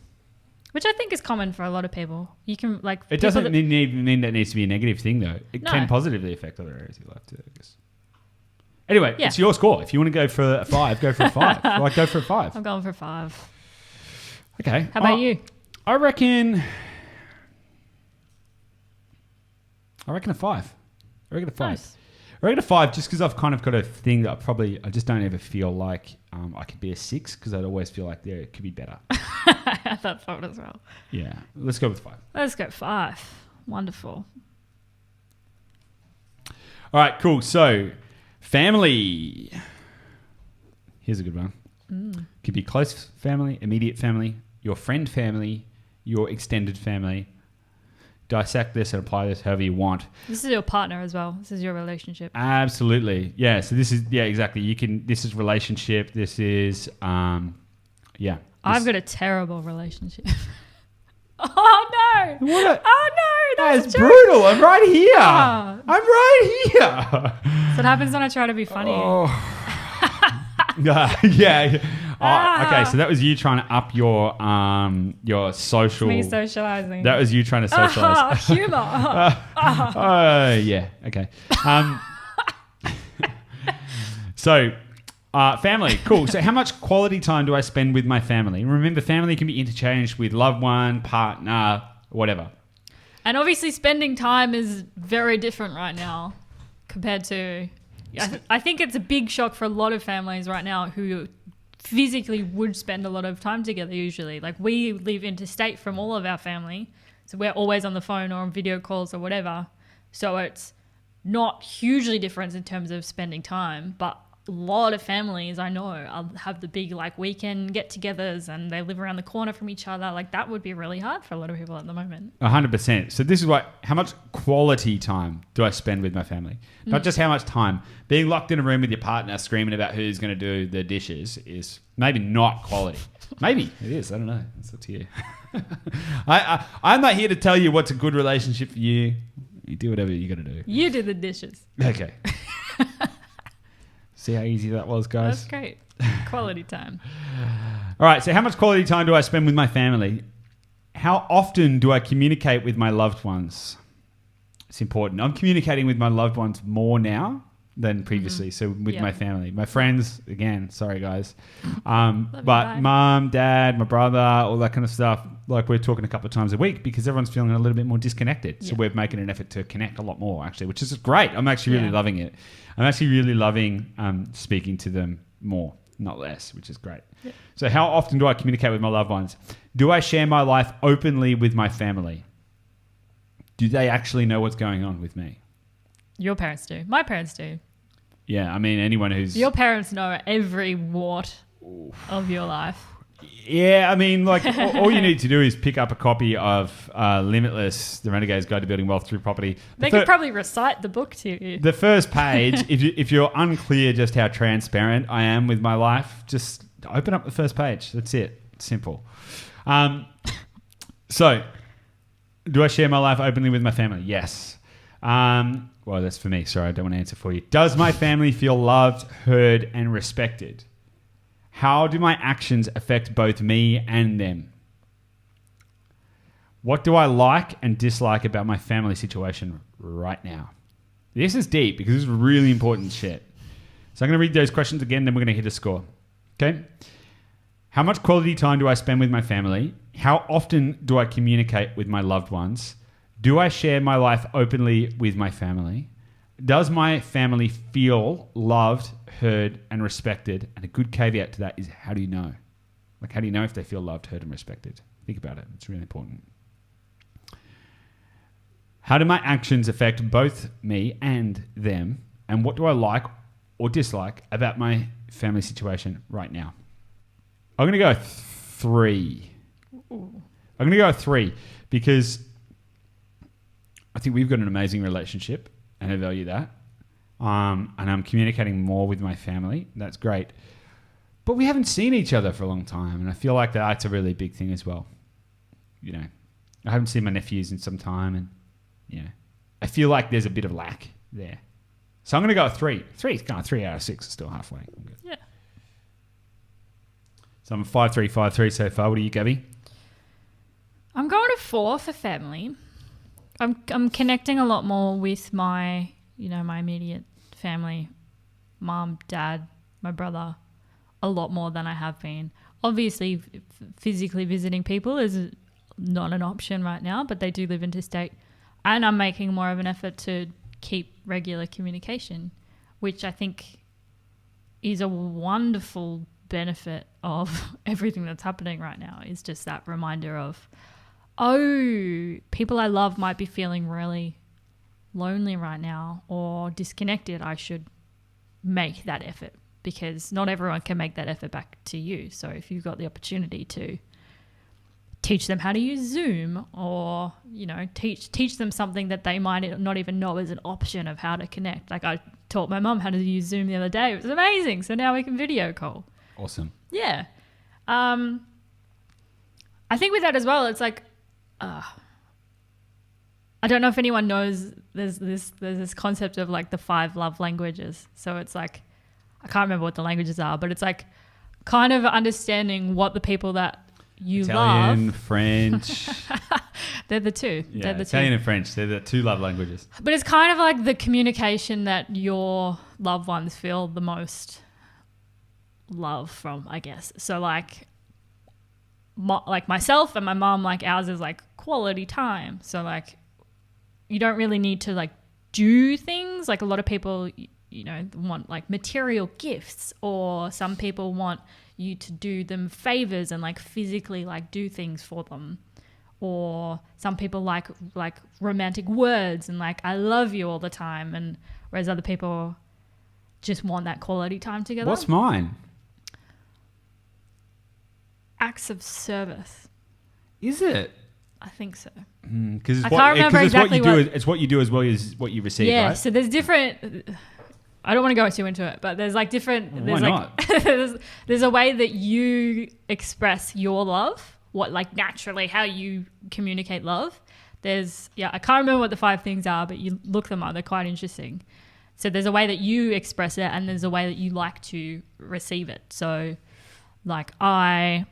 which I think is common for a lot of people. You can it doesn't mean that needs to be a negative thing, though. It can positively affect other areas of your life too, I guess. Anyway, It's your score. If you want to go for a 5, go for a 5. Go for a 5. I'm going for 5. Okay. How about you? I reckon a 5. I reckon a 5. Nice. I reckon a 5 just because I've kind of got a thing that I just don't ever feel like I could be a 6 because I'd always feel like it could be better. I thought 5 as well. Yeah. Let's go with 5. Let's go 5. Wonderful. All right, cool. So, family. Here's a good one. Could be close family, immediate family, your friend family, your extended family. Dissect this and apply this however you want. This is your partner as well. This is your relationship. Absolutely. Yeah. So this is, exactly. This is relationship. This is, I've got a terrible relationship. Oh, no. That's brutal. I'm right here. Oh. I'm right here. That's what happens when I try to be funny. Oh. Yeah. Okay, so that was you trying to up your social. Me socializing. That was you trying to socialize. Humor. Yeah. Okay. So, family, cool. So, how much quality time do I spend with my family? Remember, family can be interchanged with loved one, partner, whatever. And obviously, spending time is very different right now compared to. I think it's a big shock for a lot of families right now who physically would spend a lot of time together usually. Like we live interstate from all of our family, so we're always on the phone or on video calls or whatever. So it's not hugely different in terms of spending time, but a lot of families I know have the big like weekend get-togethers and they live around the corner from each other. Like that would be really hard for a lot of people at the moment. 100%. So this is how much quality time do I spend with my family? Not just how much time. Being locked in a room with your partner screaming about who's going to do the dishes is maybe not quality. Maybe it is. I don't know. It's up to you. I'm not here to tell you what's a good relationship for you. You do whatever you got to do. You do the dishes. Okay. See how easy that was, guys? That's great. Quality time. All right. So how much quality time do I spend with my family? How often do I communicate with my loved ones? It's important. I'm communicating with my loved ones more now than previously. So with my family, my friends, again, sorry guys. But mum, dad, my brother, all that kind of stuff. Like we're talking a couple of times a week because everyone's feeling a little bit more disconnected. So we're making an effort to connect a lot more actually, which is great. I'm actually really loving it. I'm actually really loving speaking to them more, not less, which is great. Yep. So how often do I communicate with my loved ones? Do I share my life openly with my family? Do they actually know what's going on with me? Your parents do. My parents do. Yeah, I mean, anyone who's... Your parents know every wart of your life. Yeah, I mean, like, all you need to do is pick up a copy of Limitless, The Renegade's Guide to Building Wealth Through Property. They could probably recite the book to you. The first page, if you're unclear just how transparent I am with my life, just open up the first page. That's it. It's simple. So, do I share my life openly with my family? Yes. Well, that's for me. Sorry, I don't want to answer for you. Does my family feel loved, heard, and respected? How do my actions affect both me and them? What do I like and dislike about my family situation right now? This is deep because this is really important shit. So I'm going to read those questions again, then we're going to hit a score. Okay? How much quality time do I spend with my family? How often do I communicate with my loved ones? Do I share my life openly with my family? Does my family feel loved, heard, and respected? And a good caveat to that is, how do you know? Like, how do you know if they feel loved, heard, and respected? Think about it. It's really important. How do my actions affect both me and them? And what do I like or dislike about my family situation right now? I'm going to go 3. I'm going to go 3 because I think we've got an amazing relationship and I value that. And I'm communicating more with my family. That's great. But we haven't seen each other for a long time. And I feel like that's a really big thing as well. You know, I haven't seen my nephews in some time. And, you know, I feel like there's a bit of lack there. So I'm going to go 3. 3 is kind of 3 out of 6 is still halfway. Yeah. So I'm 5-3, 5-3 so far. What are you, Gabby? I'm going to 4 for family. I'm connecting a lot more with my immediate family, mom, dad, my brother, a lot more than I have been. obviously physically visiting people is not an option right now, but they do live interstate. And I'm making more of an effort to keep regular communication, which I think is a wonderful benefit of everything that's happening right now, is just that reminder of, oh, people I love might be feeling really lonely right now or disconnected. I should make that effort, because not everyone can make that effort back to you. So if you've got the opportunity to teach them how to use Zoom, or, you know, teach them something that they might not even know is an option of how to connect. Like I taught my mum how to use Zoom the other day. It was amazing. So now we can video call. Awesome. Yeah. I think with that as well, it's like, I don't know if anyone knows there's this concept of like the 5 love languages. So it's like, I can't remember what the languages are, but it's like kind of understanding what the people that you Italian, love. French. They're the two. Yeah, They're the Italian two. and French. They're the 2 love languages. But it's kind of like the communication that your loved ones feel the most love from, I guess. So like myself and my mom, like ours is like quality time. So like you don't really need to like do things. Like a lot of people, you know, want like material gifts, or some people want you to do them favors and like physically like do things for them, or some people like romantic words and like I love you all the time, and whereas other people just want that quality time together. What's mine? Acts of service. Is it? I think so. Because I can't remember exactly what. It's what you do as well as what you receive. Yeah. Right? So there's different. I don't want to go too into it, but there's like different. Why There's not? like there's a way that you express your love. What like naturally how you communicate love. I can't remember what the 5 things are, but you look them up. They're quite interesting. So there's a way that you express it, and there's a way that you like to receive it. So like I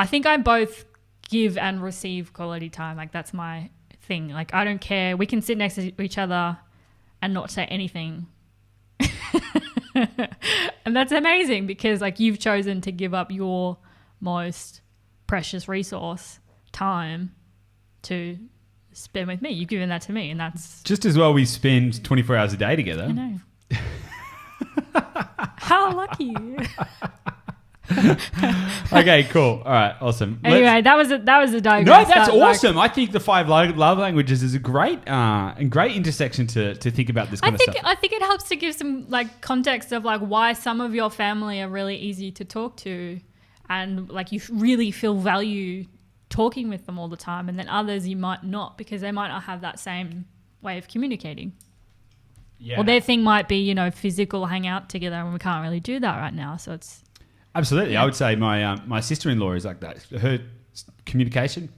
think I both give and receive quality time. Like that's my thing. Like I don't care. We can sit next to each other and not say anything. And that's amazing, because like you've chosen to give up your most precious resource, time, to spend with me. You've given that to me, and that's just as well we spend 24 hours a day together. I know. How lucky. Okay, cool. All right, awesome. Anyway, that was a diagram. No, that's awesome. I think the 5 love languages is a great intersection to think about this kind of stuff. I think it helps to give some like context of like why some of your family are really easy to talk to, and like you really feel value talking with them all the time, and then others you might not, because they might not have that same way of communicating. Yeah. Or their thing might be, you know, physical hang out together, and we can't really do that right now. So it's absolutely. Yeah. I would say my sister-in-law is like that. Her communication,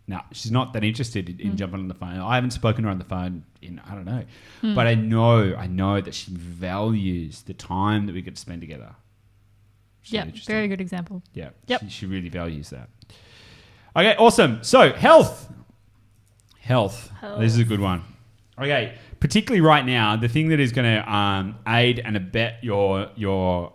no, she's not that interested in jumping on the phone. I haven't spoken to her on the phone in, I don't know. But I know that she values the time that we get to spend together. Yeah, very good example. Yeah, yep. She really values that. Okay, awesome. So health. This is a good one. Okay, particularly right now, the thing that is going to aid and abet your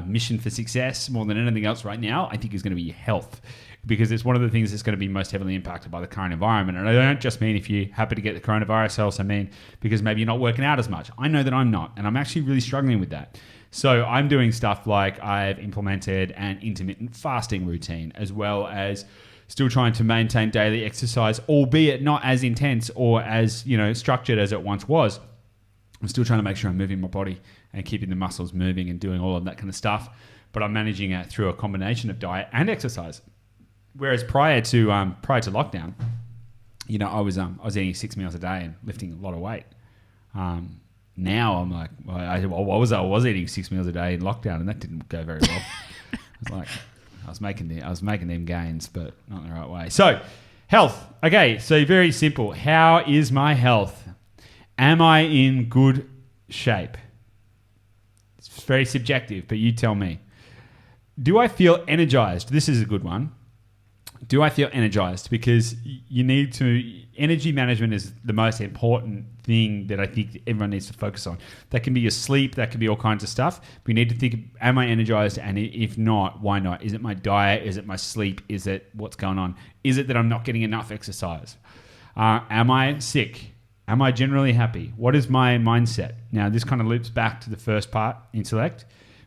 mission for success more than anything else right now, I think, is going to be health, because it's one of the things that's going to be most heavily impacted by the current environment. And I don't just mean if you happen to get the coronavirus, I also mean because maybe you're not working out as much. I know that I'm not, and I'm actually really struggling with that. So I'm doing stuff like I've implemented an intermittent fasting routine, as well as still trying to maintain daily exercise, albeit not as intense or as, you know, structured as it once was. I'm still trying to make sure I'm moving my body and keeping the muscles moving and doing all of that kind of stuff. But I'm managing it through a combination of diet and exercise. Whereas prior to lockdown, you know, I was eating 6 meals a day and lifting a lot of weight. Now I'm like, I was eating 6 meals a day in lockdown, and that didn't go very well. I was making them gains, but not in the right way. So, health. Okay, so very simple. How is my health? Am I in good shape? It's very subjective, but you tell me. Do I feel energized? This is a good one. do I feel energized? Because you need to, energy management is the most important thing that I think everyone needs to focus on. That can be your sleep, that can be all kinds of stuff. But you need to think, am I energized? And if not, why not? Is it my diet? Is it my sleep? Is it what's going on? Is it that I'm not getting enough exercise? Am I sick? Am I generally happy? What is my mindset? Now, this kind of loops back to the first part, intellect,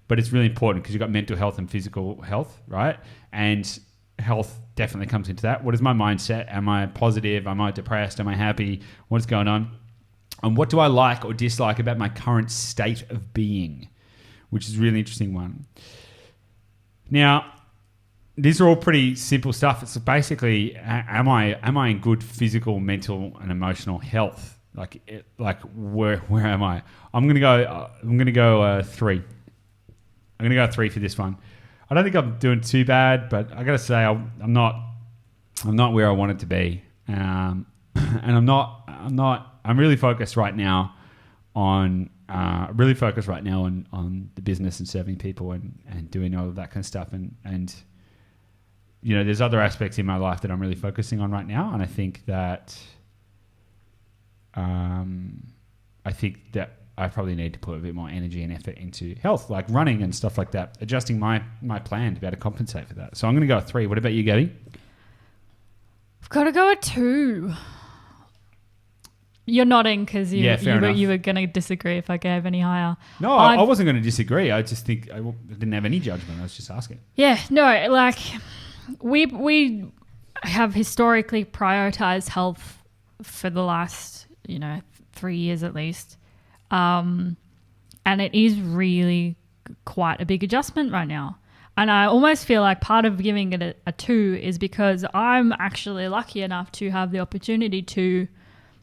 but it's really important because you've got mental health and physical health, right? And health definitely comes into that. What is my mindset? Am I positive? Am I depressed? Am I happy? What's going on? And what do I like or dislike about my current state of being? Which is a really interesting one. Now, these are all pretty simple stuff. It's basically, am I in good physical, mental, and emotional health? Like where am I? I'm gonna go 3. I'm gonna go 3 for this one. I don't think I'm doing too bad, but I gotta say I'm not where I wanted to be, and I'm really focused right now on the business and serving people and doing all of that kind of stuff, and you know, there's other aspects in my life that I'm really focusing on right now, and I think that I probably need to put a bit more energy and effort into health, like running and stuff like that, adjusting my plan to be able to compensate for that. So I'm going to go 3. What about you, Gabby? I've got to go at 2. You're nodding because you were going to disagree if I gave any higher. No, I wasn't going to disagree. I just think I didn't have any judgment. I was just asking. Yeah, no, like we have historically prioritized health for the last, 3 years at least. And it is really quite a big adjustment right now. And I almost feel like part of giving it a 2 is because I'm actually lucky enough to have the opportunity to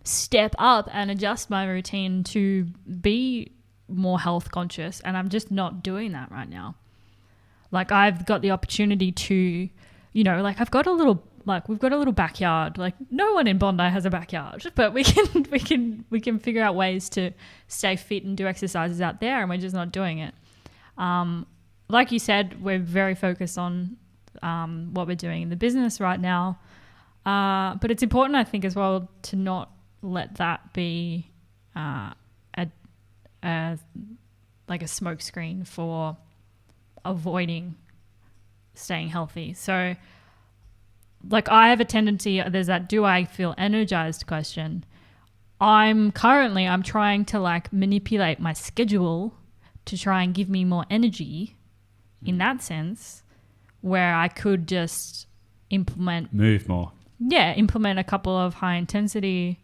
step up and adjust my routine to be more health conscious. And I'm just not doing that right now. Like, I've got the opportunity to, I've got we've got a little backyard. Like, no one in Bondi has a backyard, but we can figure out ways to stay fit and do exercises out there, and we're just not doing it. Like you said, we're very focused on what we're doing in the business right now, but it's important, I think, as well, to not let that be like a smokescreen for avoiding staying healthy. So, like, I have a tendency, there's that do I feel energized question. I'm trying to manipulate my schedule to try and give me more energy in that sense, where I could just move more. Yeah, implement a couple of high intensity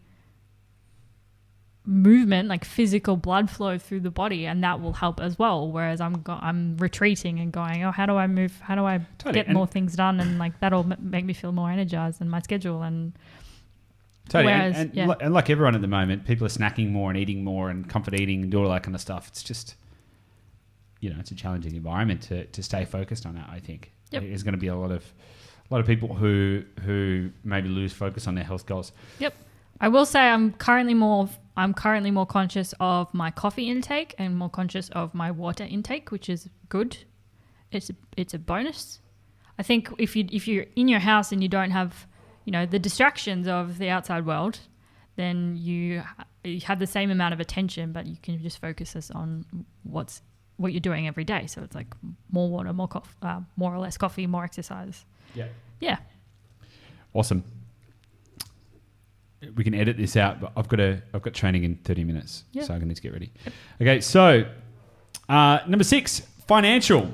movement, like physical blood flow through the body, and that will help as well. Whereas I'm retreating and going, how do I move? How do I get more things done? And that'll make me feel more energized in my schedule. And totally. And like everyone at the moment, people are snacking more and eating more and comfort eating and do all that kind of stuff. It's just, it's a challenging environment to stay focused on that. I think there's going to be a lot of people who maybe lose focus on their health goals. Yep. I will say I'm currently more conscious of my coffee intake and more conscious of my water intake, which is good. It's a bonus. I think if you're in your house and you don't have, the distractions of the outside world, then you have the same amount of attention, but you can just focus on what you're doing every day. So it's like more water, more or less coffee, more exercise. Yeah. Yeah. Awesome. We can edit this out, but I've got training in 30 minutes, so I'm going to need to get ready. Yep. Okay, so number 6, financial.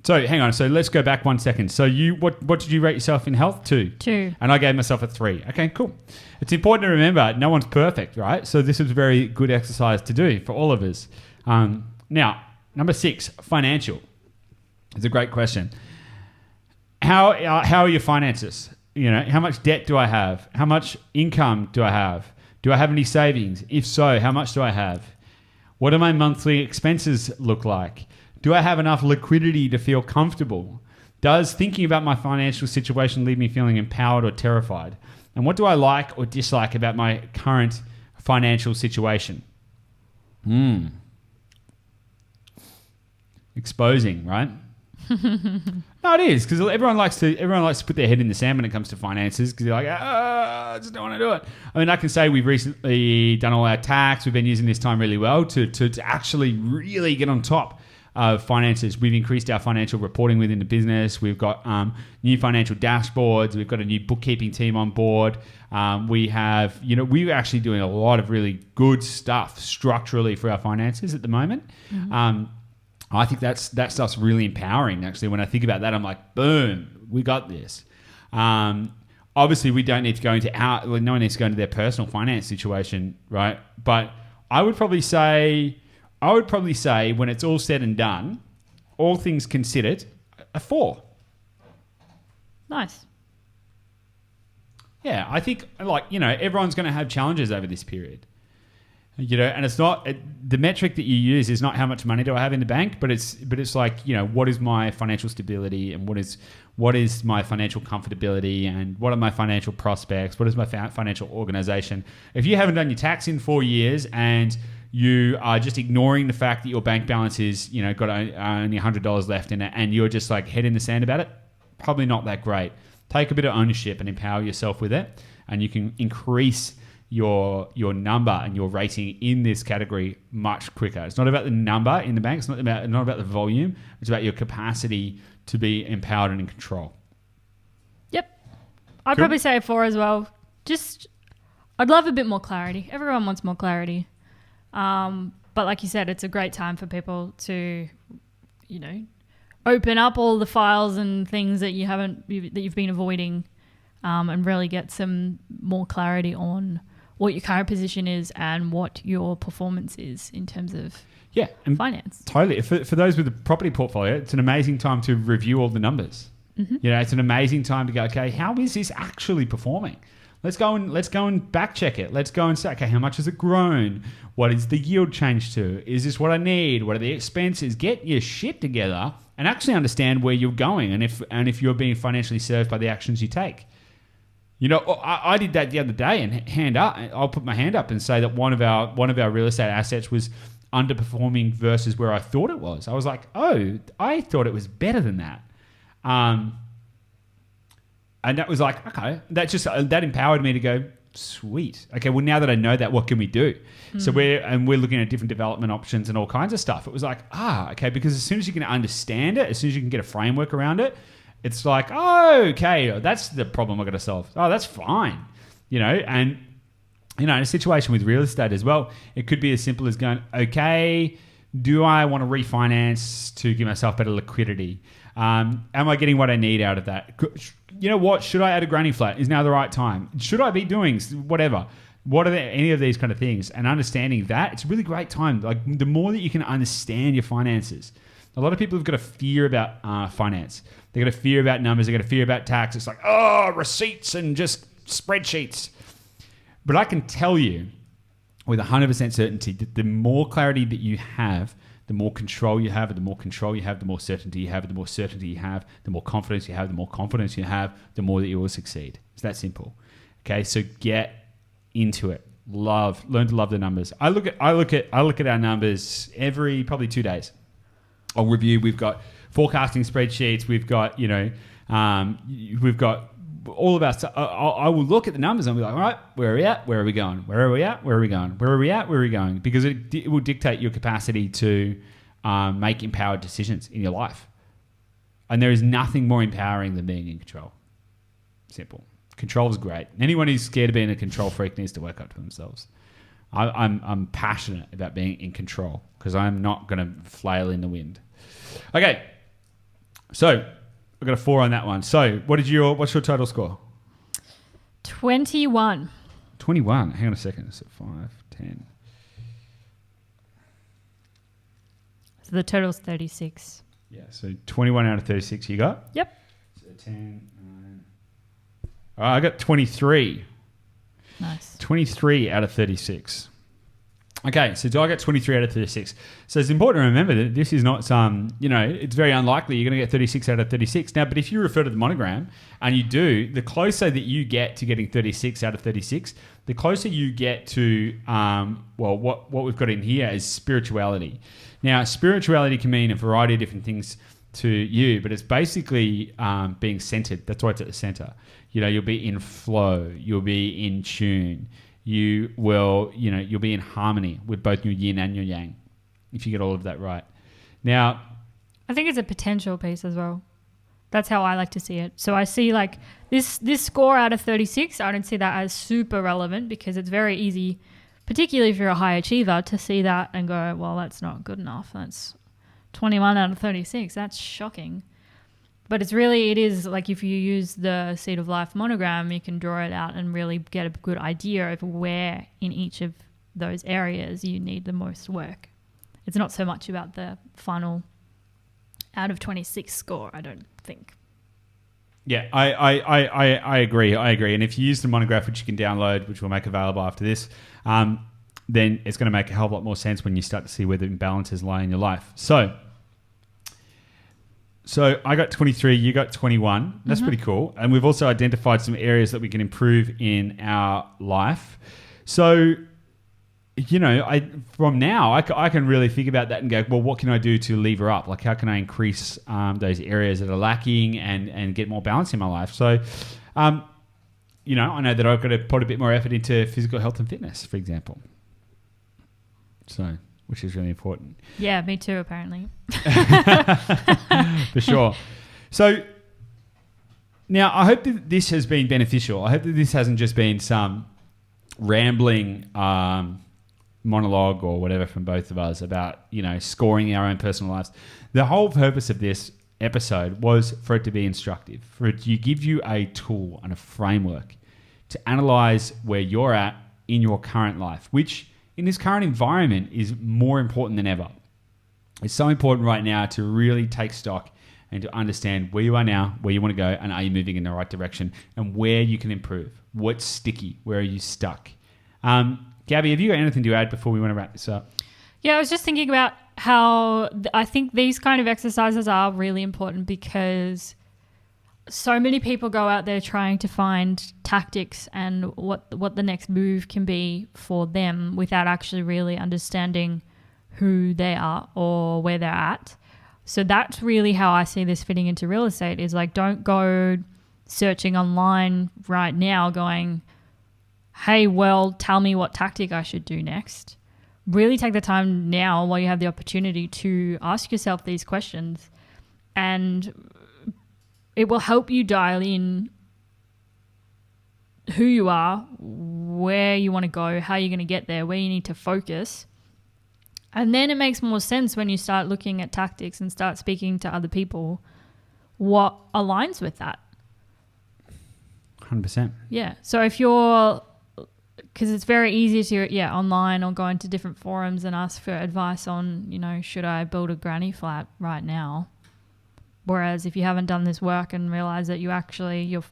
So hang on. So let's go back 1 second. So what did you rate yourself in health? 2. 2. And I gave myself a 3. Okay, cool. It's important to remember no one's perfect, right? So this is a very good exercise to do for all of us. Now, number 6, financial. It's a great question. How are your finances? How much debt do I have? How much income do I have? Do I have any savings? If so, how much do I have? What do my monthly expenses look like? Do I have enough liquidity to feel comfortable? Does thinking about my financial situation leave me feeling empowered or terrified? And what do I like or dislike about my current financial situation? Exposing, right? No, it is, because everyone likes to put their head in the sand when it comes to finances, because they're like, I just don't want to do it. I mean, I can say we've recently done all our tax. We've been using this time really well to actually really get on top of finances. We've increased our financial reporting within the business. We've got new financial dashboards. We've got a new bookkeeping team on board. We're actually doing a lot of really good stuff structurally for our finances at the moment. Mm-hmm. I think that stuff's really empowering. Actually, when I think about that, I'm like, boom, we got this. Obviously, we don't need to go into no one needs to go into their personal finance situation, right? But I would probably say when it's all said and done, all things considered, a 4. Nice. Yeah, I think everyone's going to have challenges over this period. And it's not the metric that you use is not how much money do I have in the bank, but it's like, what is my financial stability, and what is my financial comfortability, and what are my financial prospects? What is my financial organization? If you haven't done your tax in 4 years and you are just ignoring the fact that your bank balance is, got only $100 left in it, and you're just like head in the sand about it, probably not that great. Take a bit of ownership and empower yourself with it, and you can increase your number and your rating in this category much quicker. It's not about the number in the bank. It's not about the volume. It's about your capacity to be empowered and in control. Yep. I'd probably say a 4 as well. I'd love a bit more clarity. Everyone wants more clarity. But like you said, it's a great time for people to, open up all the files and things that you've been avoiding, and really get some more clarity on what your current position is and what your performance is in terms of finance. Totally. For those with a property portfolio, it's an amazing time to review all the numbers. Mm-hmm. It's an amazing time to go, okay, how is this actually performing? Let's go and back check it. Let's go and say, okay, how much has it grown? What is the yield changed to? Is this what I need? What are the expenses? Get your shit together and actually understand where you're going, and if you're being financially served by the actions you take. I did that the other day, and I'll put my hand up and say that one of our real estate assets was underperforming versus where I thought it was. I was like, oh, I thought it was better than that. And that was like, okay, that empowered me to go, sweet. Okay, well, now that I know that, what can we do? Mm. So we're looking at different development options and all kinds of stuff. It was like, okay, because as soon as you can understand it, as soon as you can get a framework around it, it's like, oh, okay, that's the problem I've got to solve. Oh, that's fine. And in a situation with real estate as well, it could be as simple as going, okay, do I want to refinance to give myself better liquidity? Am I getting what I need out of that? You know what? Should I add a granny flat? Is now the right time? Should I be doing whatever? What are any of these kind of things? And understanding that, it's a really great time. Like, the more that you can understand your finances. A lot of people have got a fear about finance. They've got a fear about numbers. They've got a fear about tax. It's like, receipts and just spreadsheets. But I can tell you with 100% certainty that the more clarity that you have, the more control you have, and the more control you have, the more certainty you have, and the more certainty you have, the more confidence you have, the more confidence you have, the more that you will succeed. It's that simple. Okay, so get into it. Learn to love the numbers. I look at our numbers every probably 2 days. I'll review. We've got forecasting spreadsheets. We've got we've got all of our stuff. I will look at the numbers and be like, all right, where are we at? Where are we going? Where are we at? Where are we going? Where are we at? Where are we going? Because it will dictate your capacity to make empowered decisions in your life. And there is nothing more empowering than being in control. Simple. Control is great. Anyone who's scared of being a control freak needs to work up to themselves. I'm passionate about being in control because I'm not going to flail in the wind. Okay, so I've got a 4 on that one. So what's your total score? 21. 21. Hang on a second. So 5, 10. So the total's 36. Yeah, so 21 out of 36 you got? Yep. So 10, 9. All right, I got 23. Nice. 23 out of 36. Okay, so do I get 23 out of 36? So it's important to remember that this is not it's very unlikely you're going to get 36 out of 36. Now, but if you refer to the monogram and you do, the closer that you get to getting 36 out of 36, the closer you get to, what we've got in here is spirituality. Now, spirituality can mean a variety of different things. to you, but it's basically being centered. That's why it's at the center. You'll be in flow. You'll be in tune. You'll be in harmony with both your yin and your yang, if you get all of that right. Now, I think it's a potential piece as well. That's how I like to see it. So I see like this score out of 36, I don't see that as super relevant because it's very easy, particularly if you're a high achiever, to see that and go, well, that's not good enough. That's 21 out of 36. That's shocking. But it is like if you use the Seed of Life monogram, you can draw it out and really get a good idea of where in each of those areas you need the most work. It's not so much about the final out of 26 score, I don't think. Yeah, I agree. And if you use the monograph, which you can download, which we'll make available after this, then it's going to make a hell of a lot more sense when you start to see where the imbalances lie in your life. So I got 23, you got 21. That's pretty cool. And we've also identified some areas that we can improve in our life. So, from now, I can really think about that and go, well, what can I do to lever up? Like, how can I increase those areas that are lacking and get more balance in my life? So, I know that I've got to put a bit more effort into physical health and fitness, for example. So, which is really important. Yeah, me too, apparently. For sure. So, now I hope that this has been beneficial. I hope that this hasn't just been some rambling monologue or whatever from both of us about, scoring our own personal lives. The whole purpose of this episode was for it to be instructive, for it to give you a tool and a framework to analyze where you're at in your current life, which in this current environment is more important than ever. It's so important right now to really take stock and to understand where you are now, where you want to go, and are you moving in the right direction, and where you can improve. What's sticky? Where are you stuck? Gabby, have you got anything to add before we want to wrap this up? Yeah, I was just thinking about how I think these kind of exercises are really important because so many people go out there trying to find tactics and what the next move can be for them without actually really understanding who they are or where they're at. So that's really how I see this fitting into real estate is like, don't go searching online right now going, hey, well, tell me what tactic I should do next. Really take the time now while you have the opportunity to ask yourself these questions, and it will help you dial in who you are, where you want to go, how you're going to get there, where you need to focus. And then it makes more sense when you start looking at tactics and start speaking to other people what aligns with that. 100%. Yeah. So if you're, because it's very easy to, online or go into different forums and ask for advice on, should I build a granny flat right now? Whereas if you haven't done this work and realize that you're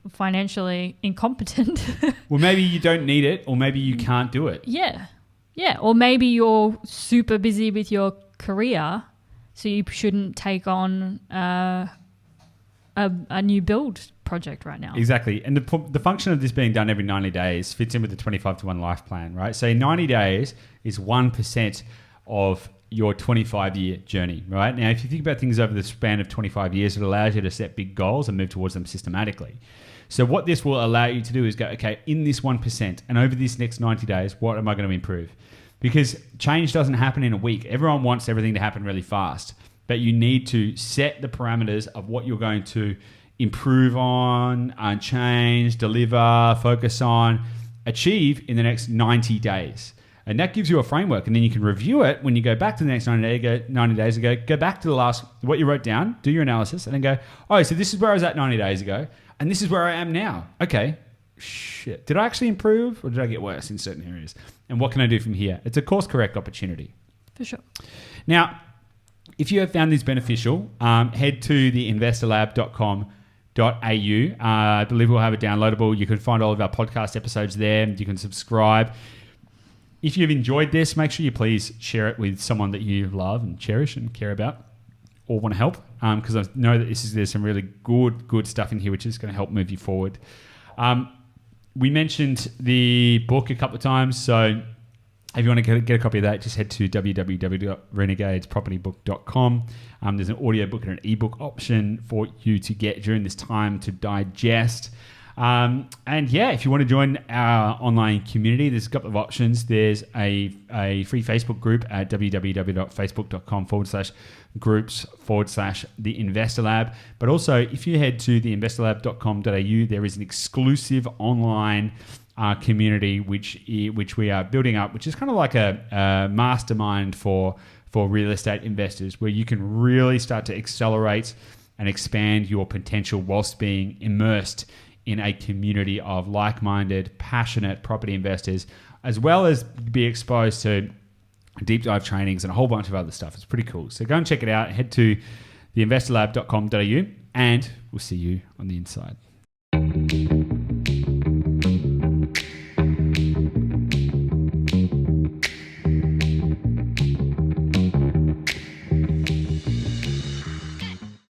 financially incompetent. Well, maybe you don't need it, or maybe you can't do it. Yeah. Yeah. Or maybe you're super busy with your career, so you shouldn't take on a new build project right now. Exactly. And the function of this being done every 90 days fits in with the 25-to-1 life plan, right? So 90 days is 1% of your 25-year journey, right? Now, if you think about things over the span of 25 years, it allows you to set big goals and move towards them systematically. So what this will allow you to do is go, okay, in this 1% and over this next 90 days, what am I going to improve? Because change doesn't happen in a week. Everyone wants everything to happen really fast, but you need to set the parameters of what you're going to improve on, change, deliver, focus on, achieve in the next 90 days. And that gives you a framework. And then you can review it when you go back to the next 90 days and go back to the last, what you wrote down, do your analysis, and then go, oh, so this is where I was at 90 days ago, and this is where I am now. Okay, shit. Did I actually improve, or did I get worse in certain areas? And what can I do from here? It's a course correct opportunity. For sure. Now, if you have found this beneficial, head to the investorlab.com.au. I believe we'll have it downloadable. You can find all of our podcast episodes there. You can subscribe. If you've enjoyed this, make sure you please share it with someone that you love and cherish and care about or want to help, because I know that there's some really good stuff in here which is going to help move you forward. We mentioned the book a couple of times, so If you want to get a copy of that, just head to www.renegadespropertybook.com. There's an audiobook and an ebook option for you to get during this time to digest. And yeah, if you want to join our online community, there's a couple of options. There's a free Facebook group at www.facebook.com/groups/the Investor Lab. But also, if you head to theinvestorlab.com.au, there is an exclusive online community which we are building up, which is kind of like a mastermind for real estate investors, where you can really start to accelerate and expand your potential whilst being immersed in a community of like-minded, passionate property investors, as well as be exposed to deep dive trainings and a whole bunch of other stuff. It's pretty cool. So go and check it out. Head to theinvestorlab.com.au and we'll see you on the inside.